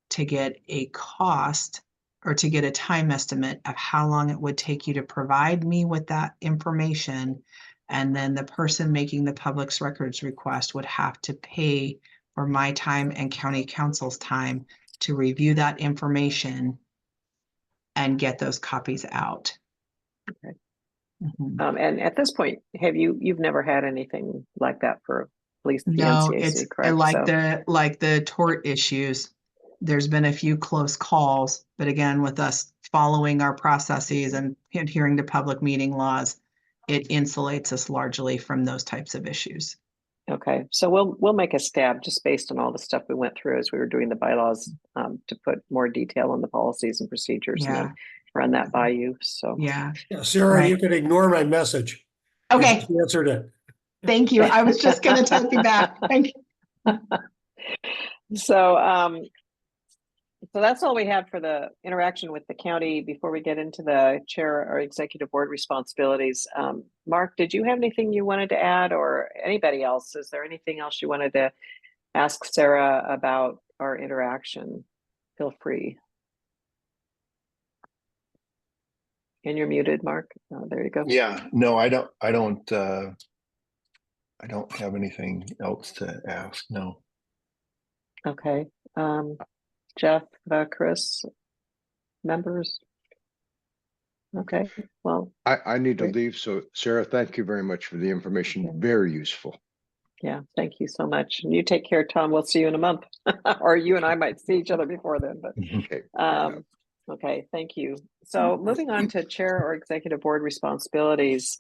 to get a cost, or to get a time estimate of how long it would take you to provide me with that information. And then the person making the public records request would have to pay for my time and county council's time to review that information and get those copies out. Okay. And at this point, you've never had anything like that for at least the NCAC, it's correct? like the tort issues. There's been a few close calls, but again, with us following our processes and adhering to public meeting laws, it insulates us largely from those types of issues. Okay, so we'll make a stab, just based on all the stuff we went through as we were doing the bylaws, to put more detail on the policies and procedures, and then run that by you. So Sarah, you can ignore my message. Okay, you answered it. Thank you. I was just going to type you back. Thank you. So that's all we had for the interaction with the county. Before we get into the chair or executive board responsibilities, Mark, did you have anything you wanted to add, or anybody else? Is there anything else you wanted to ask Sarah about our interaction? Feel free. And you're muted, Mark. There you go. Yeah, no, I don't have anything else to ask. No. Okay. Jeff, Chris, members. Okay, well. I need to leave. So Sarah, thank you very much for the information. Very useful. Yeah, thank you so much. And you take care, Tom. We'll see you in a month. Or you and I might see each other before then, but okay, thank you. So moving on to chair or executive board responsibilities.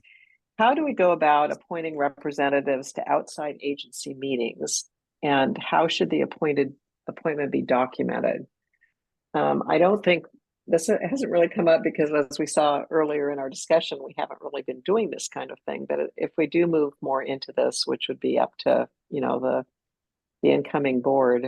How do we go about appointing representatives to outside agency meetings? And how should the appointment be documented? I don't think this hasn't really come up because as we saw earlier in our discussion, we haven't really been doing this kind of thing. But if we do move more into this, which would be up to, the incoming board,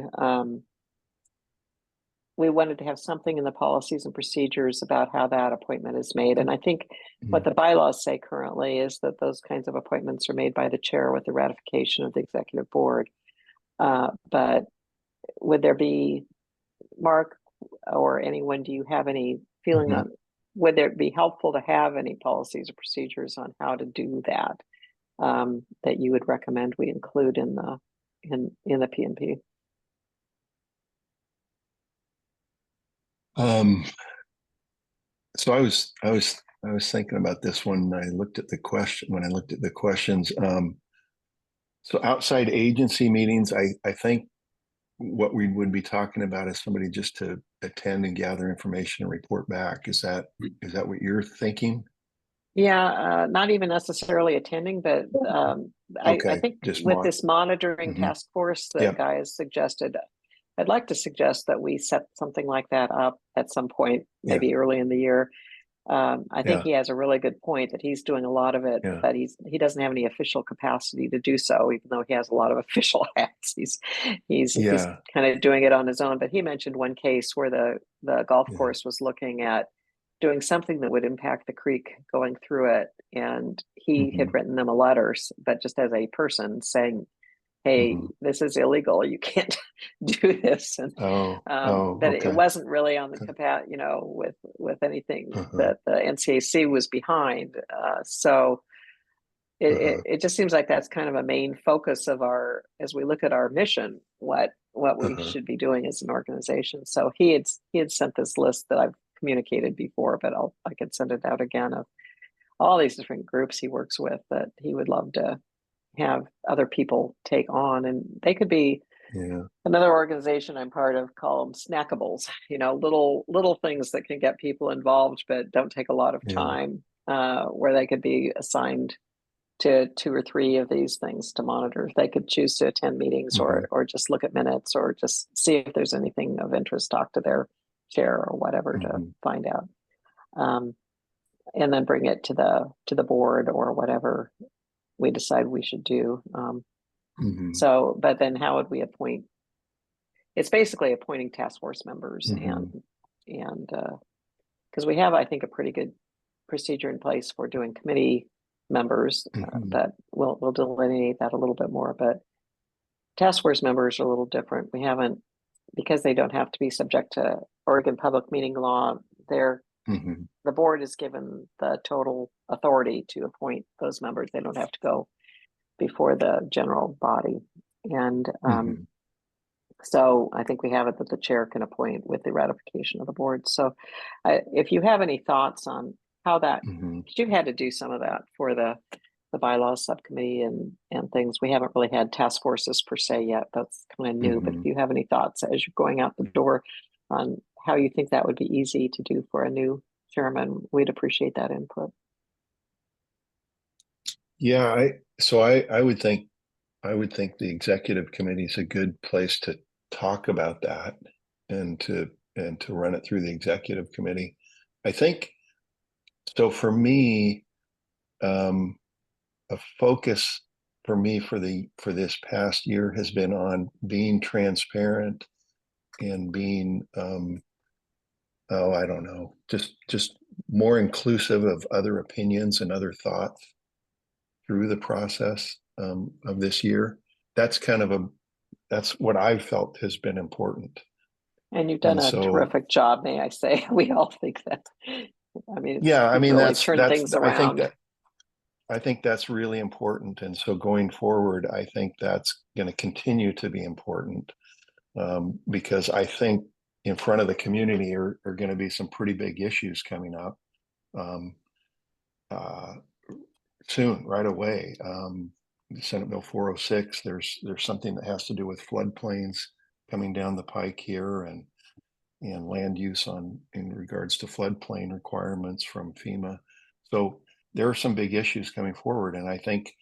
we wanted to have something in the policies and procedures about how that appointment is made. And I think what the bylaws say currently is that those kinds of appointments are made by the chair with the ratification of the executive board. But would there be, Mark or anyone, do you have any feeling on, would it be helpful to have any policies or procedures on how to do that, that you would recommend we include in the PNP? So I was thinking about this when I looked at the questions. So outside agency meetings, I think what we would be talking about is somebody just to attend and gather information and report back. Is that what you're thinking? Yeah, not even necessarily attending, but I think just with this monitoring task force that Yep. Guy has suggested, I'd like to suggest that we set something like that up at some point, maybe early in the year. I think he has a really good point that he's doing a lot of it, but he doesn't have any official capacity to do so, even though he has a lot of official hats. He's kind of doing it on his own. But he mentioned one case where the golf course was looking at doing something that would impact the creek going through it, and he had written them a letter, but just as a person saying, hey, this is illegal, you can't do this. And but it wasn't really on the capacity, with anything that the NCAC was behind. So it just seems like that's kind of a main focus of as we look at our mission, what we should be doing as an organization. So he had sent this list that I've communicated before, but I could send it out again, of all these different groups he works with that he would love to have other people take on. And they could be another organization I'm part of, call them snackables, little things that can get people involved but don't take a lot of time, where they could be assigned to 2 or 3 of these things to monitor. They could choose to attend meetings or just look at minutes, or just see if there's anything of interest, talk to their chair or whatever to find out, and then bring it to the board or whatever we decide we should do. So, but then how would we appoint? It's basically appointing task force members, and because we have, I think, a pretty good procedure in place for doing committee members, but we'll delineate that a little bit more. But task force members are a little different. We haven't, because they don't have to be subject to Oregon public meeting law. The board is given the total authority to appoint those members. They don't have to go before the general body. And so I think we have it that the chair can appoint with the ratification of the board. So if you have any thoughts on how that, you've had to do some of that for the bylaws subcommittee and things. We haven't really had task forces per se yet. That's kind of new. But if you have any thoughts as you're going out the door on how you think that would be easy to do for a new chairman, we'd appreciate that input. Yeah, I would think the executive committee is a good place to talk about that and to run it through the executive committee. I think so. For me, a focus for me for this past year has been on being transparent and being I don't know, just more inclusive of other opinions and other thoughts through the process of this year. That's what I've felt has been important. And you've done a terrific job, may I say. We all think that. I mean, really turned things around. I think that's really important. And so going forward, I think that's going to continue to be important, because I think in front of the community are going to be some pretty big issues coming up soon, right away. Senate Bill 406, there's something that has to do with floodplains coming down the pike here, and land use in regards to floodplain requirements from FEMA. So there are some big issues coming forward, and I think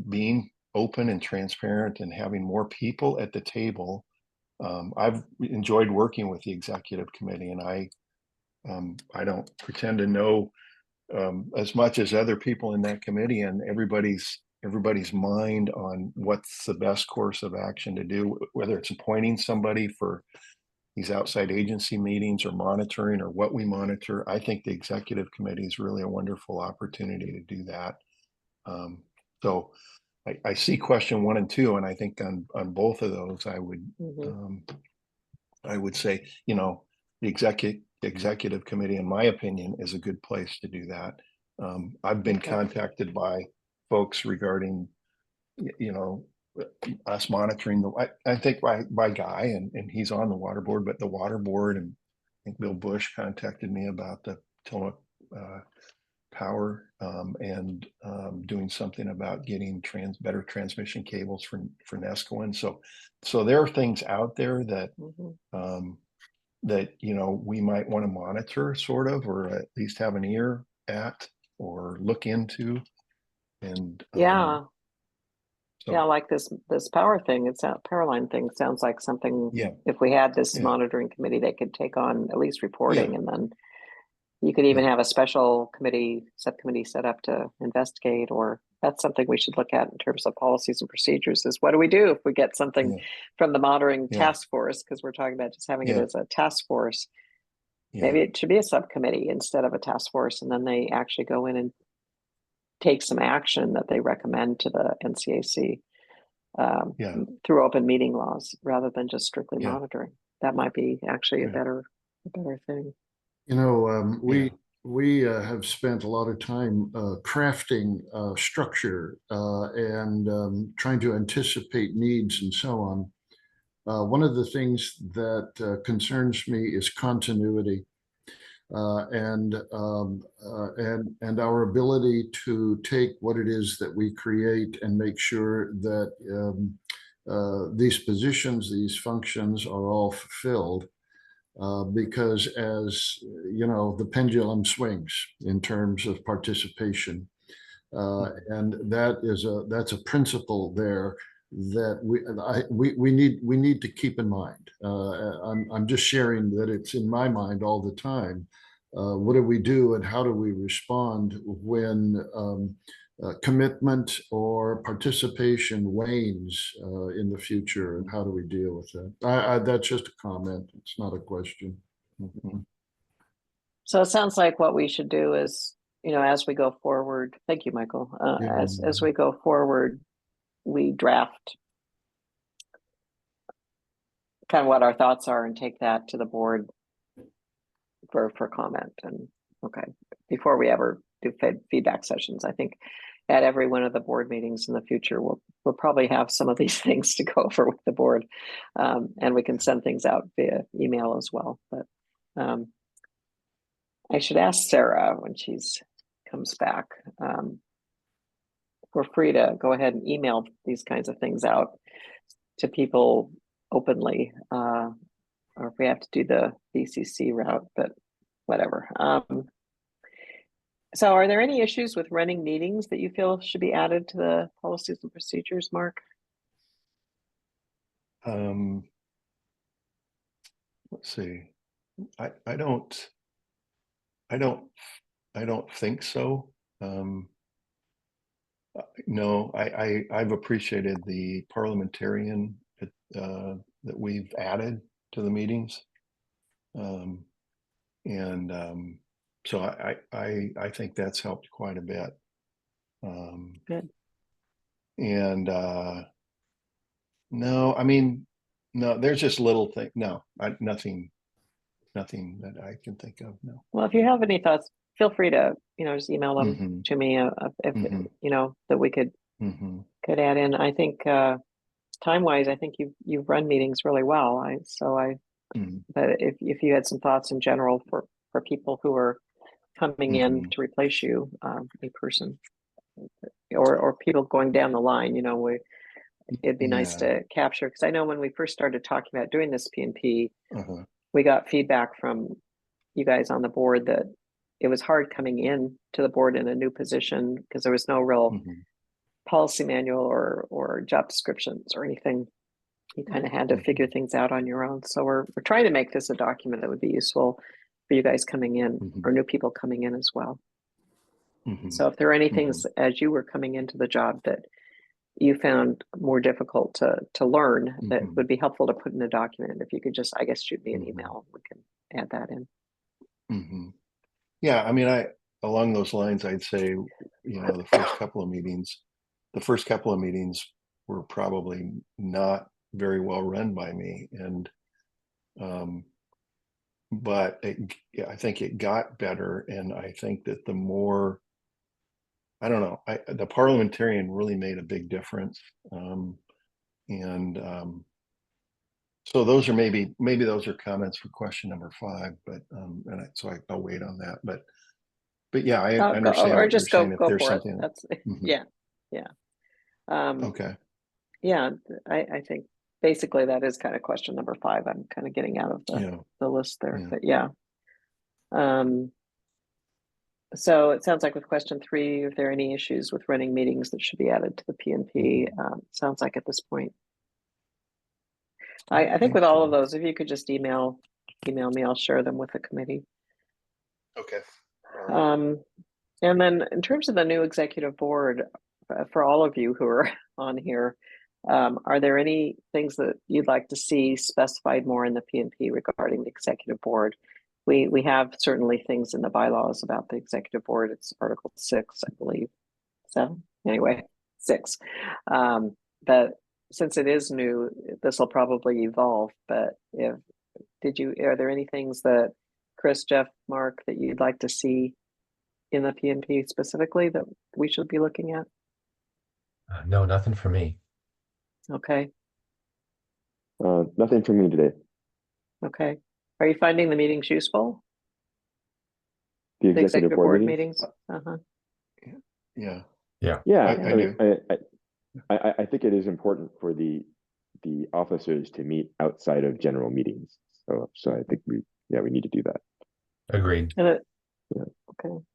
being open and transparent and having more people at the table. I've enjoyed working with the executive committee, and I I don't pretend to know as much as other people in that committee, and everybody's mind on what's the best course of action to do, whether it's appointing somebody for these outside agency meetings or monitoring or what we monitor. I think the executive committee is really a wonderful opportunity to do that. So I see question 1 and 2, and I think on both of those, I would say, the executive committee, in my opinion, is a good place to do that. I've been contacted by folks regarding, us monitoring I think by Guy, and he's on the water board, but the water board, and I think Bill Bush contacted me about the Tillamook power, and doing something about getting better transmission cables for Nescoin. So there are things out there that that we might want to monitor, sort of, or at least have an ear at, or look into. And Yeah. so, Yeah, like this power thing, power line thing sounds like something, yeah, if we had this yeah, monitoring committee, they could take on at least reporting, yeah, and then you could even yeah, have a special subcommittee set up to investigate, or that's something we should look at in terms of policies and procedures, is what do we do if we get something yeah, from the monitoring yeah, task force, because we're talking about just having it yeah, as a task force. yeah, Maybe it should be a subcommittee instead of a task force, and then they actually go in and take some action that they recommend to the NCAC yeah, through open meeting laws, rather than just strictly yeah, monitoring. That might be actually a yeah, better thing. yeah, We have spent a lot of time crafting structure and trying to anticipate needs and so on. One of the things that concerns me is continuity. And our ability to take what it is that we create and make sure that these positions, these functions are all fulfilled. Because as you know, the pendulum swings in terms of participation, and that's a principle there that we need to keep in mind. I'm just sharing that it's in my mind all the time. What do we do, and how do we respond when commitment or participation wanes in the future, and how do we deal with that? That's just a comment. It's not a question. So it sounds like what we should do is, as we go forward, thank you, Michael. As we go forward, we draft kind of what our thoughts are and take that to the board for comment. And before we ever do feedback sessions, I think at every one of the board meetings in the future, we'll probably have some of these things to go over with the board, and we can send things out via email as well. But I should ask Sarah when she's comes back. We're free to go ahead and email these kinds of things out to people openly, or if we have to do the BCC route, but whatever. So are there any issues with running meetings that you feel should be added to the policies and procedures, Mark? let's see. I don't think so. No, I've appreciated the parliamentarian that we've added to the meetings. So I think that's helped quite a bit. Good. And no, I mean, no, there's just little thing. No, nothing that I can think of. No. Well, if you have any thoughts, feel free to, just email them to me, if that we could add in. I think time-wise, I think you've run meetings really well. But if you had some thoughts in general for people who are coming in to replace you, a person, or people going down the line, it'd be nice to capture, because I know when we first started talking about doing this PNP, we got feedback from you guys on the board that it was hard coming in to the board in a new position because there was no real policy manual or job descriptions or anything. You kind of had to figure things out on your own. So we're trying to make this a document that would be useful for you guys coming in Mhm. or new people coming in as well. Mhm. So if there are any things as you were coming into the job that you found more difficult to learn that Mhm. would be helpful to put in a document, if you could just, I guess, shoot me an Mhm. email, we can add that in. Mhm. Yeah, I mean, along those lines, I'd say, the first couple of meetings were probably not very well run by me. And, but yeah, I think it got better. And I think that the more, I don't know, the parliamentarian really made a big difference. And so those are maybe those are comments for question number 5, but, I'll wait on that. But yeah, I understand Or what you're just go saying. If go there's for it. something, That's Mhm. yeah. Okay. Yeah, I think basically that is kind of question number 5. I'm kind of getting out of Yeah. the list there, Yeah. but yeah. So it sounds like with question 3, if there are any issues with running meetings that should be added to the PNP, sounds like at this point. I think with all of those, if you could just email me, I'll share them with the committee. Okay. All right. And then in terms of the new executive board, for all of you who are on here, are there any things that you'd like to see specified more in the PNP regarding the executive board? We have certainly things in the bylaws about the executive board. It's Article 6, I believe, 7. Anyway, 6. But since it is new, this will probably evolve. But are there any things that Chris, Jeff, Mark, that you'd like to see in the PNP specifically that we should be looking at? No, nothing for me. Okay. Nothing for me today. Okay. Are you finding the meetings useful? The The executive board meetings? Uh-huh. Yeah. Yeah. Yeah, I do. I think it is important for the officers to meet outside of general meetings. So I think we need to do that. Agreed. And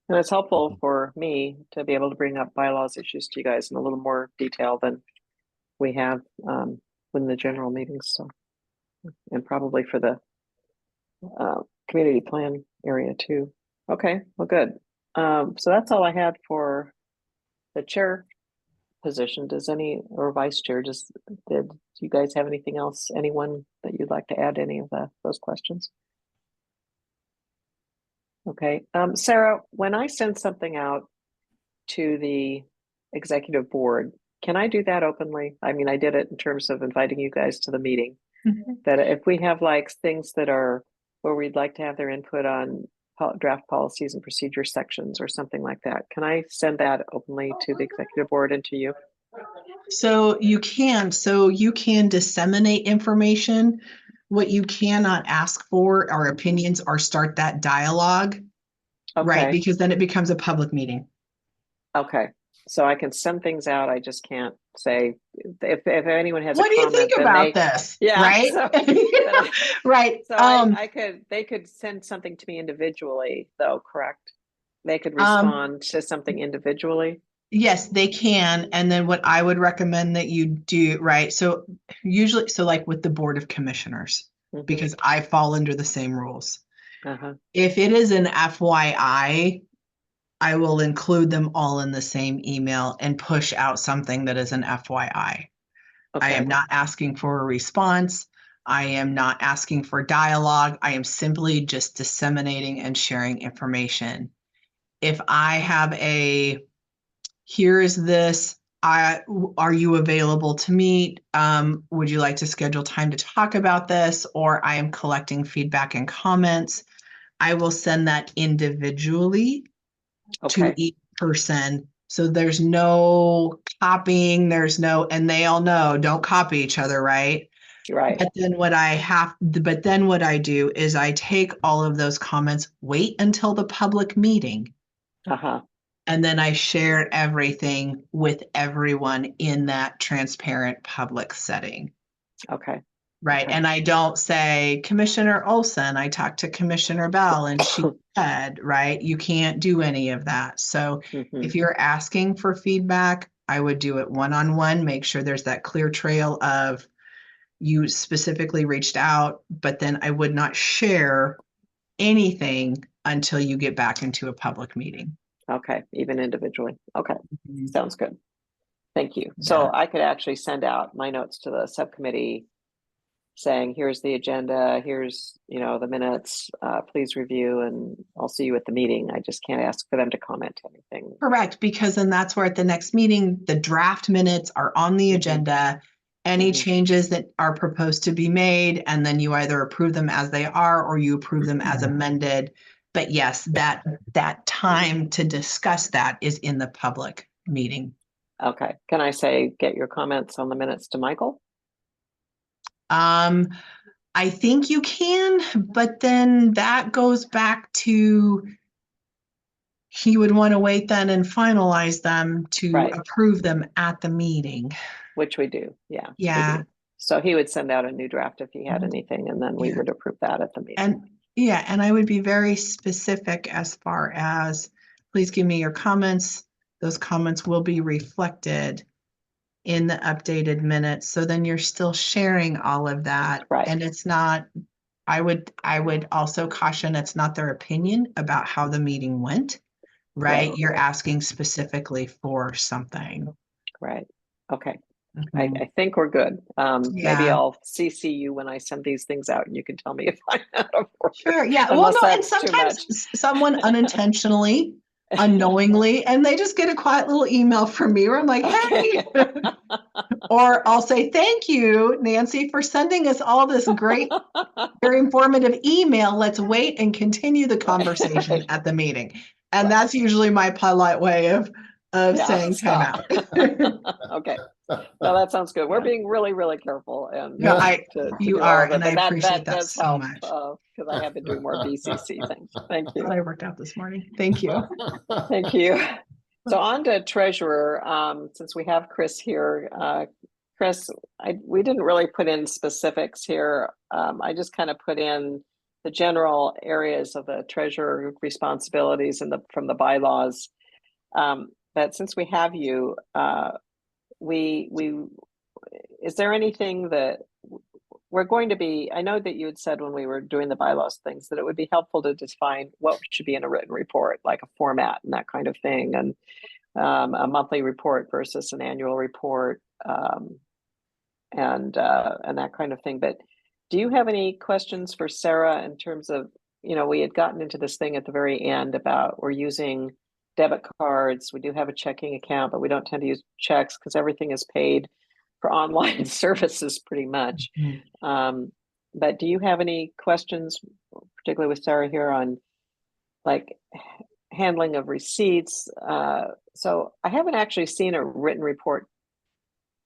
it's helpful Mhm. for me to be able to bring up bylaws issues to you guys in a little more detail than we have in the general meetings. So, and probably for the community plan area too. Okay, well, good. So that's all I had for the chair position. Or vice chair, did you guys have anything else? Anyone that you'd like to add any of those questions? Okay. Sarah, when I send something out to the executive board, can I do that openly? I mean, I did it in terms of inviting you guys to the meeting. That if we have like things that are where we'd like to have their input on draft policies and procedure sections or something like that, can I send that openly to the executive board and to you? So you can disseminate information. What you cannot ask for are opinions or start that dialogue, right? Okay. Because then it becomes a public meeting. Okay. So I can send things out. I just can't say if anyone has What a do you comment, think then about this? yeah, Right? Right. So I could send something to me individually, though, correct? They could respond to something individually. Yes, they can. And then what I would recommend that you do, right? So usually, like with the Board of Commissioners, because I fall under the same rules. If it is an FYI, I will include them all in the same email and push out something that is an FYI. I am not asking for a response. I am not asking for dialogue. I am simply just disseminating and sharing information. If I have here is this, are you available to meet? Would you like to schedule time to talk about this? Or I am collecting feedback and comments. I will send that individually to each person. So there's no copying, and they all know, don't copy each other, right? Right. But then what I do is I take all of those comments, wait until the public meeting. And then I share everything with everyone in that transparent public setting. Okay. Right. And I don't say, Commissioner Olson, I talked to Commissioner Bell and she said, right, you can't do any of that. So if you're asking for feedback, I would do it one-on-one, make sure there's that clear trail of you specifically reached out, but then I would not share anything until you get back into a public meeting. Okay, even individually. Okay, Mhm. sounds good. Thank you. So Yeah. I could actually send out my notes to the subcommittee saying, here's the agenda, here's, the minutes, please review, and I'll see you at the meeting. I just can't ask for them to comment anything. Correct, because then that's where at the next meeting, the draft minutes are on the agenda. Any changes that are proposed to be made, and then you either approve them as they are or you approve them as amended. But yes, that time to discuss that is in the public meeting. Okay, can I say, get your comments on the minutes to Michael? I think you can, but then that goes back to he would want to wait then and finalize them to Right. approve them at the meeting. Which we do, yeah. we Yeah. do. So he would send out a new draft if he had anything, and then we Yeah. would approve that at the meeting. And I would be very specific as far as, please give me your comments. Those comments will be reflected in the updated minutes. So then you're still sharing all of that. Right. And it's not, I would also caution it's not their opinion about how the meeting went, right? Right. You're asking specifically for something. Right, okay. Mhm. I think we're good. Maybe Yeah. I'll CC you when I send these things out, and you can tell me if I'm out of order. Sure, yeah. Unless Well, no, and that's too sometimes much. someone unintentionally, unknowingly, and they just get a quiet little email from me where I'm like, hey. Or I'll say, thank you, Nancy, for sending us all this great, very informative email. Let's wait and continue the conversation Right. at the meeting. And that's usually my polite way of saying time stop. out. Okay, no, that sounds good. We're being really, really careful and No, to you do all are, of it, and but I appreciate that does so help much. because I have been doing more BCC things. Thank you. That I worked out this morning. Thank you. Thank you. So on to treasurer, since we have Chris here, Chris, we didn't really put in specifics here. I just kind of put in the general areas of the treasurer responsibilities from the bylaws. But since we have you, is there anything that we're going to be, I know that you had said when we were doing the bylaws things that it would be helpful to define what should be in a written report, like a format and that kind of thing, and a monthly report versus an annual report, and that kind of thing. But do you have any questions for Sarah in terms of, we had gotten into this thing at the very end about we're using debit cards. We do have a checking account, but we don't tend to use checks because everything is paid for online services pretty much. But do you have any questions, particularly with Sarah here, on like handling of receipts? So I haven't actually seen a written report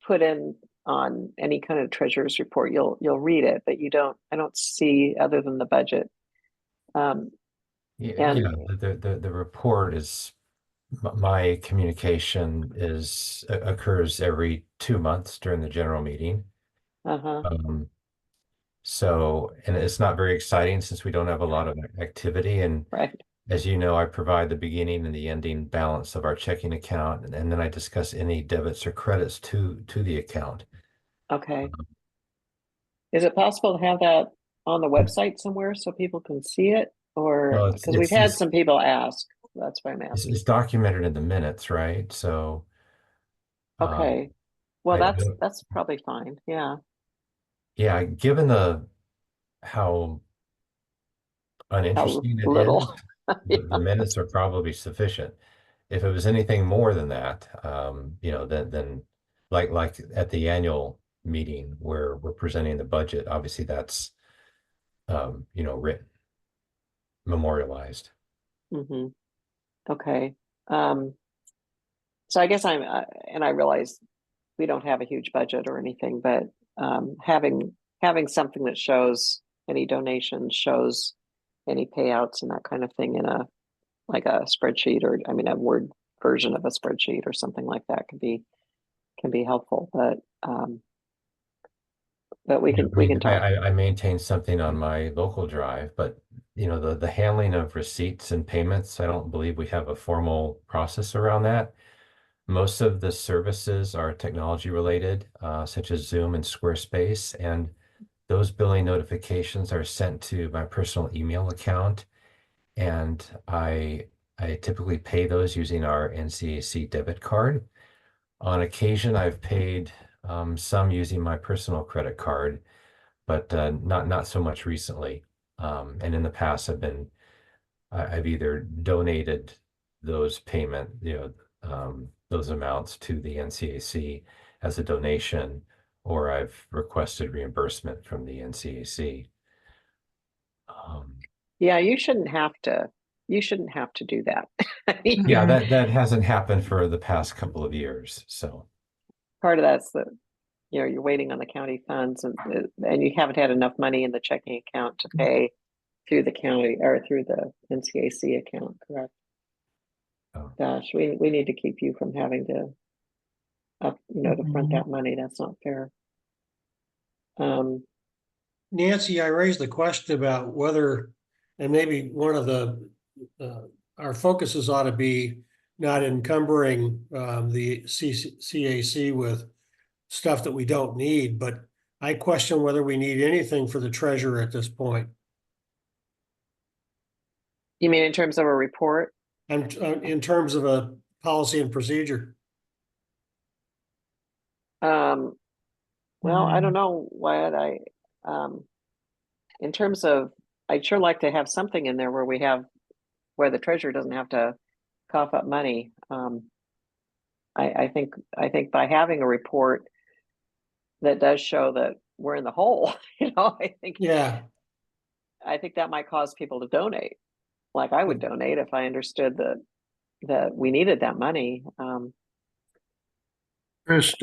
put in on any kind of treasurer's report. You'll read it, but I don't see other than the budget. Yeah, the report is my communication occurs every 2 months during the general meeting. So, and it's not very exciting since we don't have a lot of activity. And right. As you know, I provide the beginning and the ending balance of our checking account, and then I discuss any debits or credits to the account. Okay. Is it possible to have that on the website somewhere so people can see it? Or because we've had some people ask, that's why I'm asking. It's documented in the minutes, right? So okay. Well, that's probably fine. Yeah. Yeah, given how uninteresting it little. is, the minutes are probably sufficient. If it was anything more than that, then like at the annual meeting where we're presenting the budget, obviously that's written, memorialized. Okay. So I guess and I realize we don't have a huge budget or anything, but having something that shows any donations, shows any payouts and that kind of thing in a spreadsheet, or a Word version of a spreadsheet or something like that can be helpful. But we can talk. I maintain something on my local drive, but the handling of receipts and payments, I don't believe we have a formal process around that. Most of the services are technology related, such as Zoom and Squarespace, and those billing notifications are sent to my personal email account, and I typically pay those using our NCAC debit card. On occasion, I've paid some using my personal credit card, but not so much recently. And in the past, I've either donated those those amounts to the NCAC as a donation, or I've requested reimbursement from the NCAC. Yeah, you shouldn't have to. You shouldn't have to do that. Yeah, that hasn't happened for the past couple of years. So Part of that's the, you're waiting on the county funds, and you haven't had enough money in the checking account to pay through the county or through the NCAC account, correct? Oh. Gosh, we need to keep you from having to to front that money. That's not fair. Nancy, I raised the question about whether, and maybe one of the, our focuses ought to be not encumbering the CAC with stuff that we don't need, but I question whether we need anything for the treasurer at this point. You mean in terms of a report? And in terms of a policy and procedure. Well, I don't know, Wyatt. In terms of, I'd sure like to have something in there where the treasurer doesn't have to cough up money. I think by having a report that does show that we're in the hole, I think that might cause people to donate. Like I would donate if I understood that we needed that money. Chris,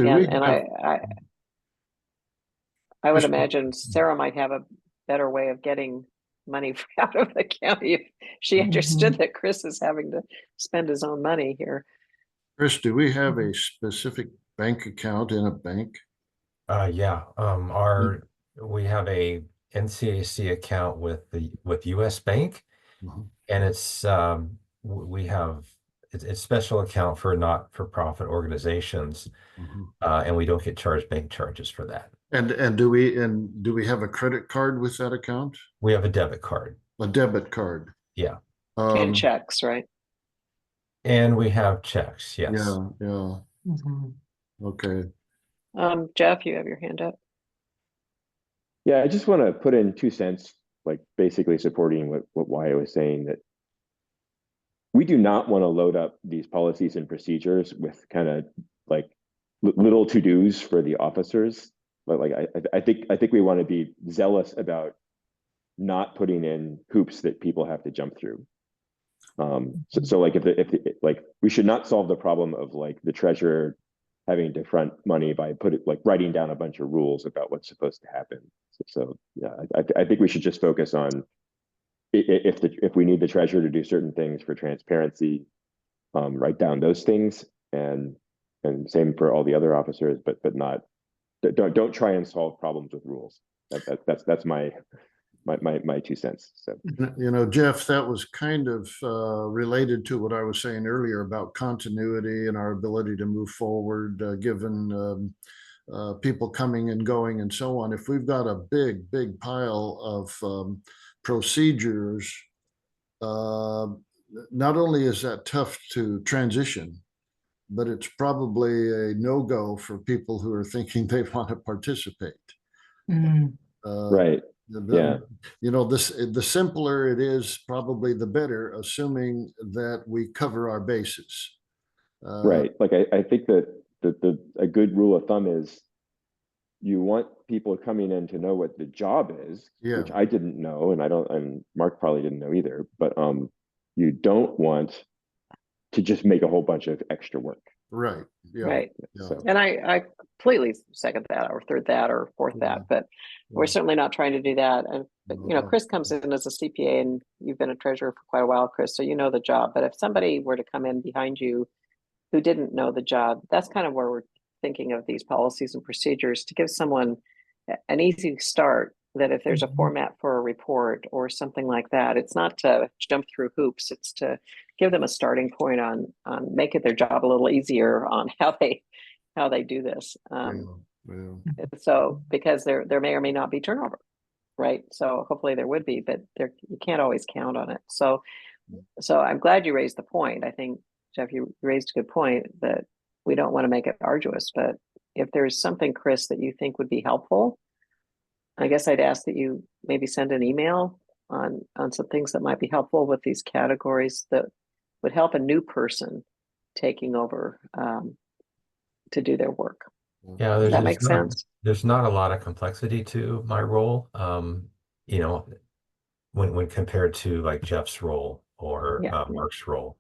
I would imagine Sarah might have a better way of getting money out of the county if she understood that Chris is having to spend his own money here. Chris, do we have a specific bank account in a bank? Yeah. We have a NCAC account with US Bank, and it's it's special account for not-for-profit organizations, and we don't get charged bank charges for that. And do we have a credit card with that account? We have a debit card. A debit card. Yeah. And checks, right? And we have checks, yes. Yeah. Okay. Jeff, you have your hand up. Yeah, I just want to put in 2 cents, like basically supporting what Wyatt was saying, that we do not want to load up these policies and procedures with kind of like little to-dos for the officers. But like I think we want to be zealous about not putting in hoops that people have to jump through. So like if like we should not solve the problem of like the treasurer having to front money by writing down a bunch of rules about what's supposed to happen. So yeah, I think we should just focus on if we need the treasurer to do certain things for transparency, write down those things, and same for all the other officers, but not don't try and solve problems with rules. That's my 2 cents. So Jeff, that was kind of related to what I was saying earlier about continuity and our ability to move forward, given people coming and going and so on. If we've got a big pile of procedures, not only is that tough to transition, but it's probably a no-go for people who are thinking they want to participate. Right. Yeah. The simpler it is, probably the better, assuming that we cover our bases. Right. Like I think that a good rule of thumb is you want people coming in to know what the job is, which I didn't know, and Mark probably didn't know either, but you don't want to just make a whole bunch of extra work. Right. Yeah. Right. Yeah. So, And I completely second that, or third that, or fourth that, but we're certainly not trying to do that. And but, Chris comes in as a CPA, and you've been a treasurer for quite a while, Chris, so you know the job. But if somebody were to come in behind you who didn't know the job, that's kind of where we're thinking of these policies and procedures, to give someone an easy start, that if there's a format for a report or something like that, it's not to jump through hoops, it's to give them a starting point on making their job a little easier on how they do this. Well, So because there may or may not be turnover, right? So hopefully there would be, but you can't always count on it. So I'm glad you raised the point. I think, Jeff, you raised a good point that we don't want to make it arduous, but if there's something, Chris, that you think would be helpful, I guess I'd ask that you maybe send an email on some things that might be helpful with these categories that would help a new person taking over to do their work. Yeah, Does that there's make sense? there's not a lot of complexity to my role. You know, when compared to like Jeff's role or Yeah. Mark's role,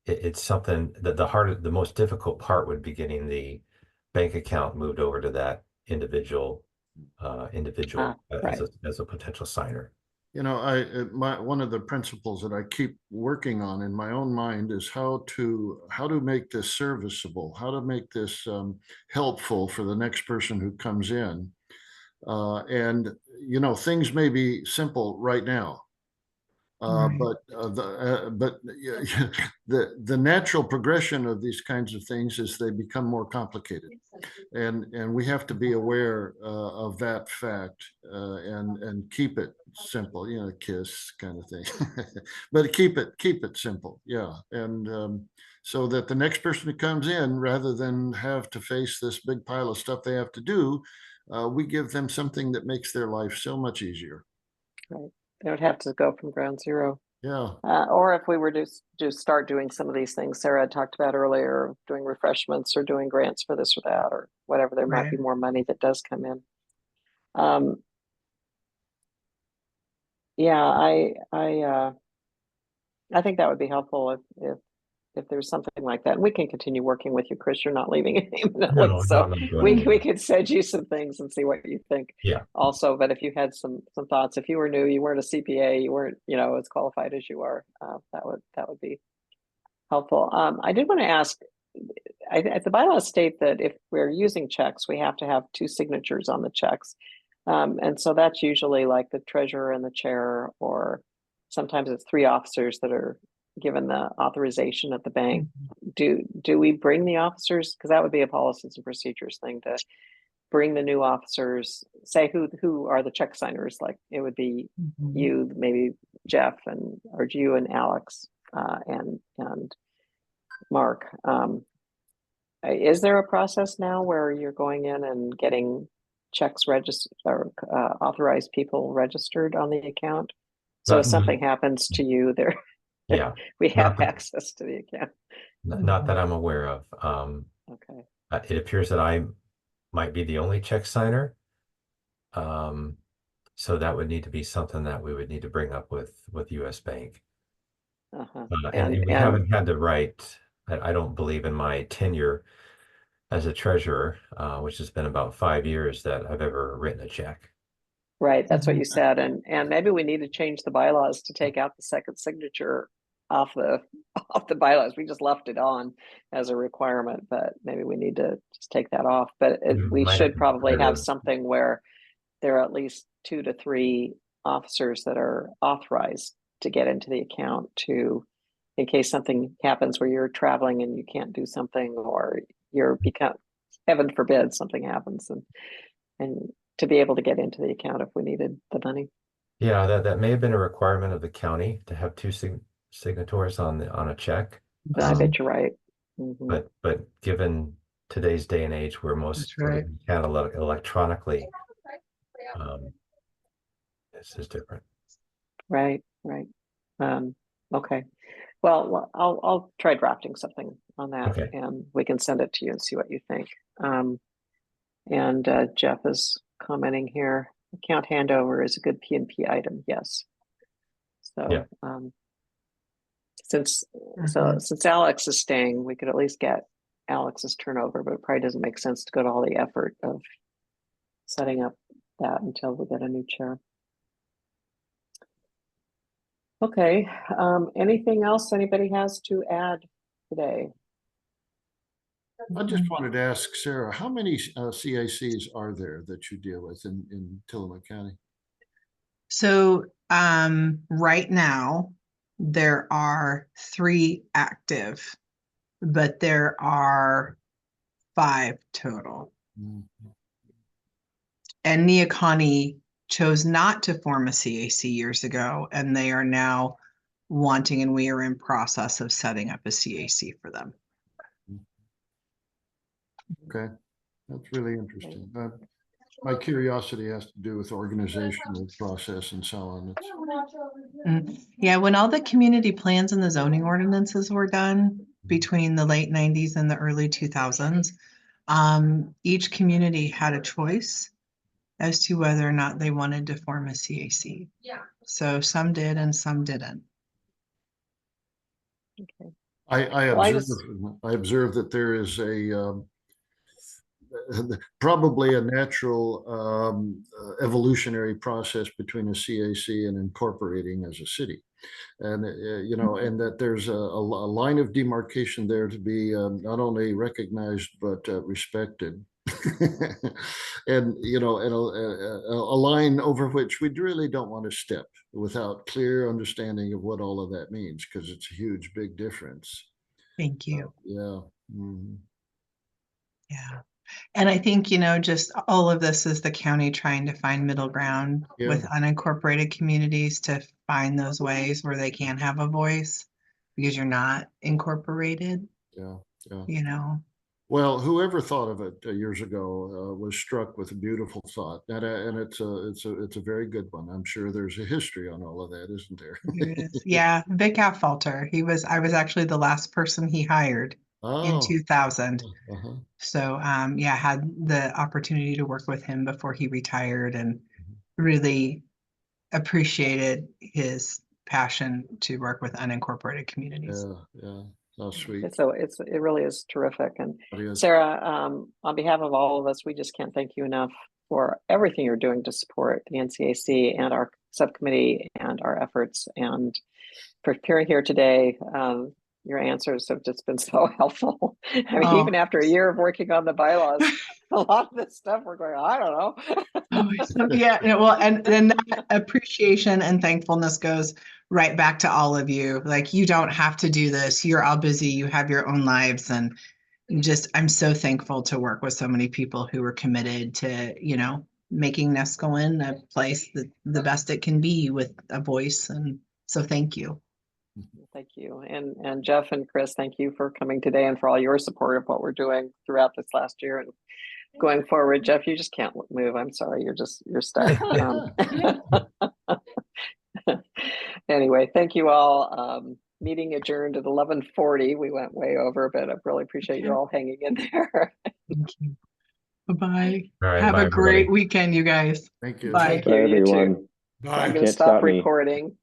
it's something that the most difficult part would be getting the bank account moved over to that individual Right. as a potential signer. You know, one of the principles that I keep working on in my own mind is how to make this serviceable, how to make this helpful for the next person who comes in. And you know, things may be simple right now, Right. but the natural progression of these kinds of things is they become more complicated, and we have to be aware of that fact, and keep it simple. You know, kiss kind of thing, but keep it simple. Yeah, and so that the next person who comes in, rather than have to face this big pile of stuff they have to do, we give them something that makes their life so much easier. Right. They would have to go from ground zero. Yeah. Or if we were to start doing some of these things Sarah had talked about earlier, doing refreshments or doing grants for this or that, or whatever, there might be Right. more money that does come in. Yeah, I think that would be helpful if there's something like that. And we can continue working with you, Chris. You're not leaving imminently, No, so I'm not going we anywhere. could send you some things and see what you think. Yeah. Also, but if you had some thoughts, if you were new, you weren't a CPA, you weren't, you know, as qualified as you are, that would be helpful. I did want to ask, the bylaws state that if we're using checks, we have to have 2 signatures on the checks. And so that's usually like the treasurer and the chair, or sometimes it's 3 officers that are given the authorization at the bank. Do we bring the officers? Because that would be a policies and procedures thing, to bring the new officers, say who are the check signers, like it would be you, maybe Jeff, or you and Alex, and Mark. Is there a process now where you're going in and getting checks registered, or authorized people registered on the account? So if something happens to you, Yeah, we have not that, access to the account. not that I'm aware of. Okay. It appears that I might be the only check signer. So that would need to be something that we would need to bring up with US Bank. And we haven't had to write, I don't believe in my tenure as a treasurer, which has been about 5 years, that I've ever written a check. Right, that's what you said, and maybe we need to change the bylaws to take out the second signature off the bylaws. We just left it on as a requirement, but maybe we need to just take that off. But we Might have should to probably get rid have of- something where there are at least 2 to 3 officers that are authorized to get into the account, in case something happens where you're traveling and you can't do something, or heaven forbid something happens, and to be able to get into the account if we needed the money. Yeah, that may have been a requirement of the county to have 2 signatories on a check. I bet you're right. But given today's day and age, where most everything can electronically, this is different. Right. Okay. Well, I'll try drafting something on that, Okay. and we can send it to you and see what you think. And Jeff is commenting here. Account handover is a good P&P item. Yes. So Yeah. Since Alex is staying, we could at least get Alex's turnover, but it probably doesn't make sense to go to all the effort of setting up that until we get a new chair. Okay. Anything else anybody has to add today? I just wanted to ask Sarah, how many CACs are there that you deal with in Tillamook County? So right now there are 3 active, but there are 5 total. Mhm. And Neoconi chose not to form a CAC years ago, and they are now wanting, and we are in process of setting up a CAC for them. Okay, that's really interesting. My curiosity has to do with organizational process and so on. Yeah, when all the community plans and the zoning ordinances were done between the late 90s and the early 2000s, each community had a choice as to whether or not they wanted to form a CAC. Yeah. So some did and some didn't. Okay. I Well, observe that there is a probably a natural evolutionary process between a CAC and incorporating as a city. And, you know, and that there's a line of demarcation there to be not only recognized, but respected. And, you know, and a line over which we really don't want to step without clear understanding of what all of that means, because it's a huge, big difference. Thank you. Yeah. Mhm. Yeah. And I think, you know, just all of this is the county trying to find middle ground with Yeah. unincorporated communities to find those ways where they can have a voice because you're not incorporated, Yeah. Yeah. you know. Well, whoever thought of it years ago was struck with a beautiful thought, and it's a very good one. I'm sure there's a history on all of that, isn't there? There it is. Yeah, Vic Affalter. I was actually the last person he hired in Oh, 2000. uh-huh. So yeah, had the opportunity to work with him before he retired and really appreciated his passion to work with unincorporated communities. Yeah, yeah. Oh, sweet. So it really is terrific. And It is. Sarah, on behalf of all of us, we just can't thank you enough for everything you're doing to support the NCAC and our subcommittee and our efforts, and for appearing here today. Your answers have just been so helpful. I mean, even after a year of working on the bylaws, a lot of this stuff we're going, I don't know. Yeah, well, and then that appreciation and thankfulness goes right back to all of you. Like, you don't have to do this. You're all busy. You have your own lives. And just, I'm so thankful to work with so many people who are committed to, you know, making Nescoin a place that the best it can be with a voice. And so thank you. Thank you. And Jeff and Chris, thank you for coming today and for all your support of what we're doing throughout this last year and going forward. Jeff, you just can't move. I'm sorry. You're stuck. Anyway, thank you all. Meeting adjourned at 11:40. We went way over, but I really appreciate you all hanging in there. Thank you. Bye-bye. All right, Have bye, a great everybody. weekend, you guys. Thank you. Bye. Thank Bye, you, you too. everyone. So I'm Bye. going to Can't stop stop me. recording.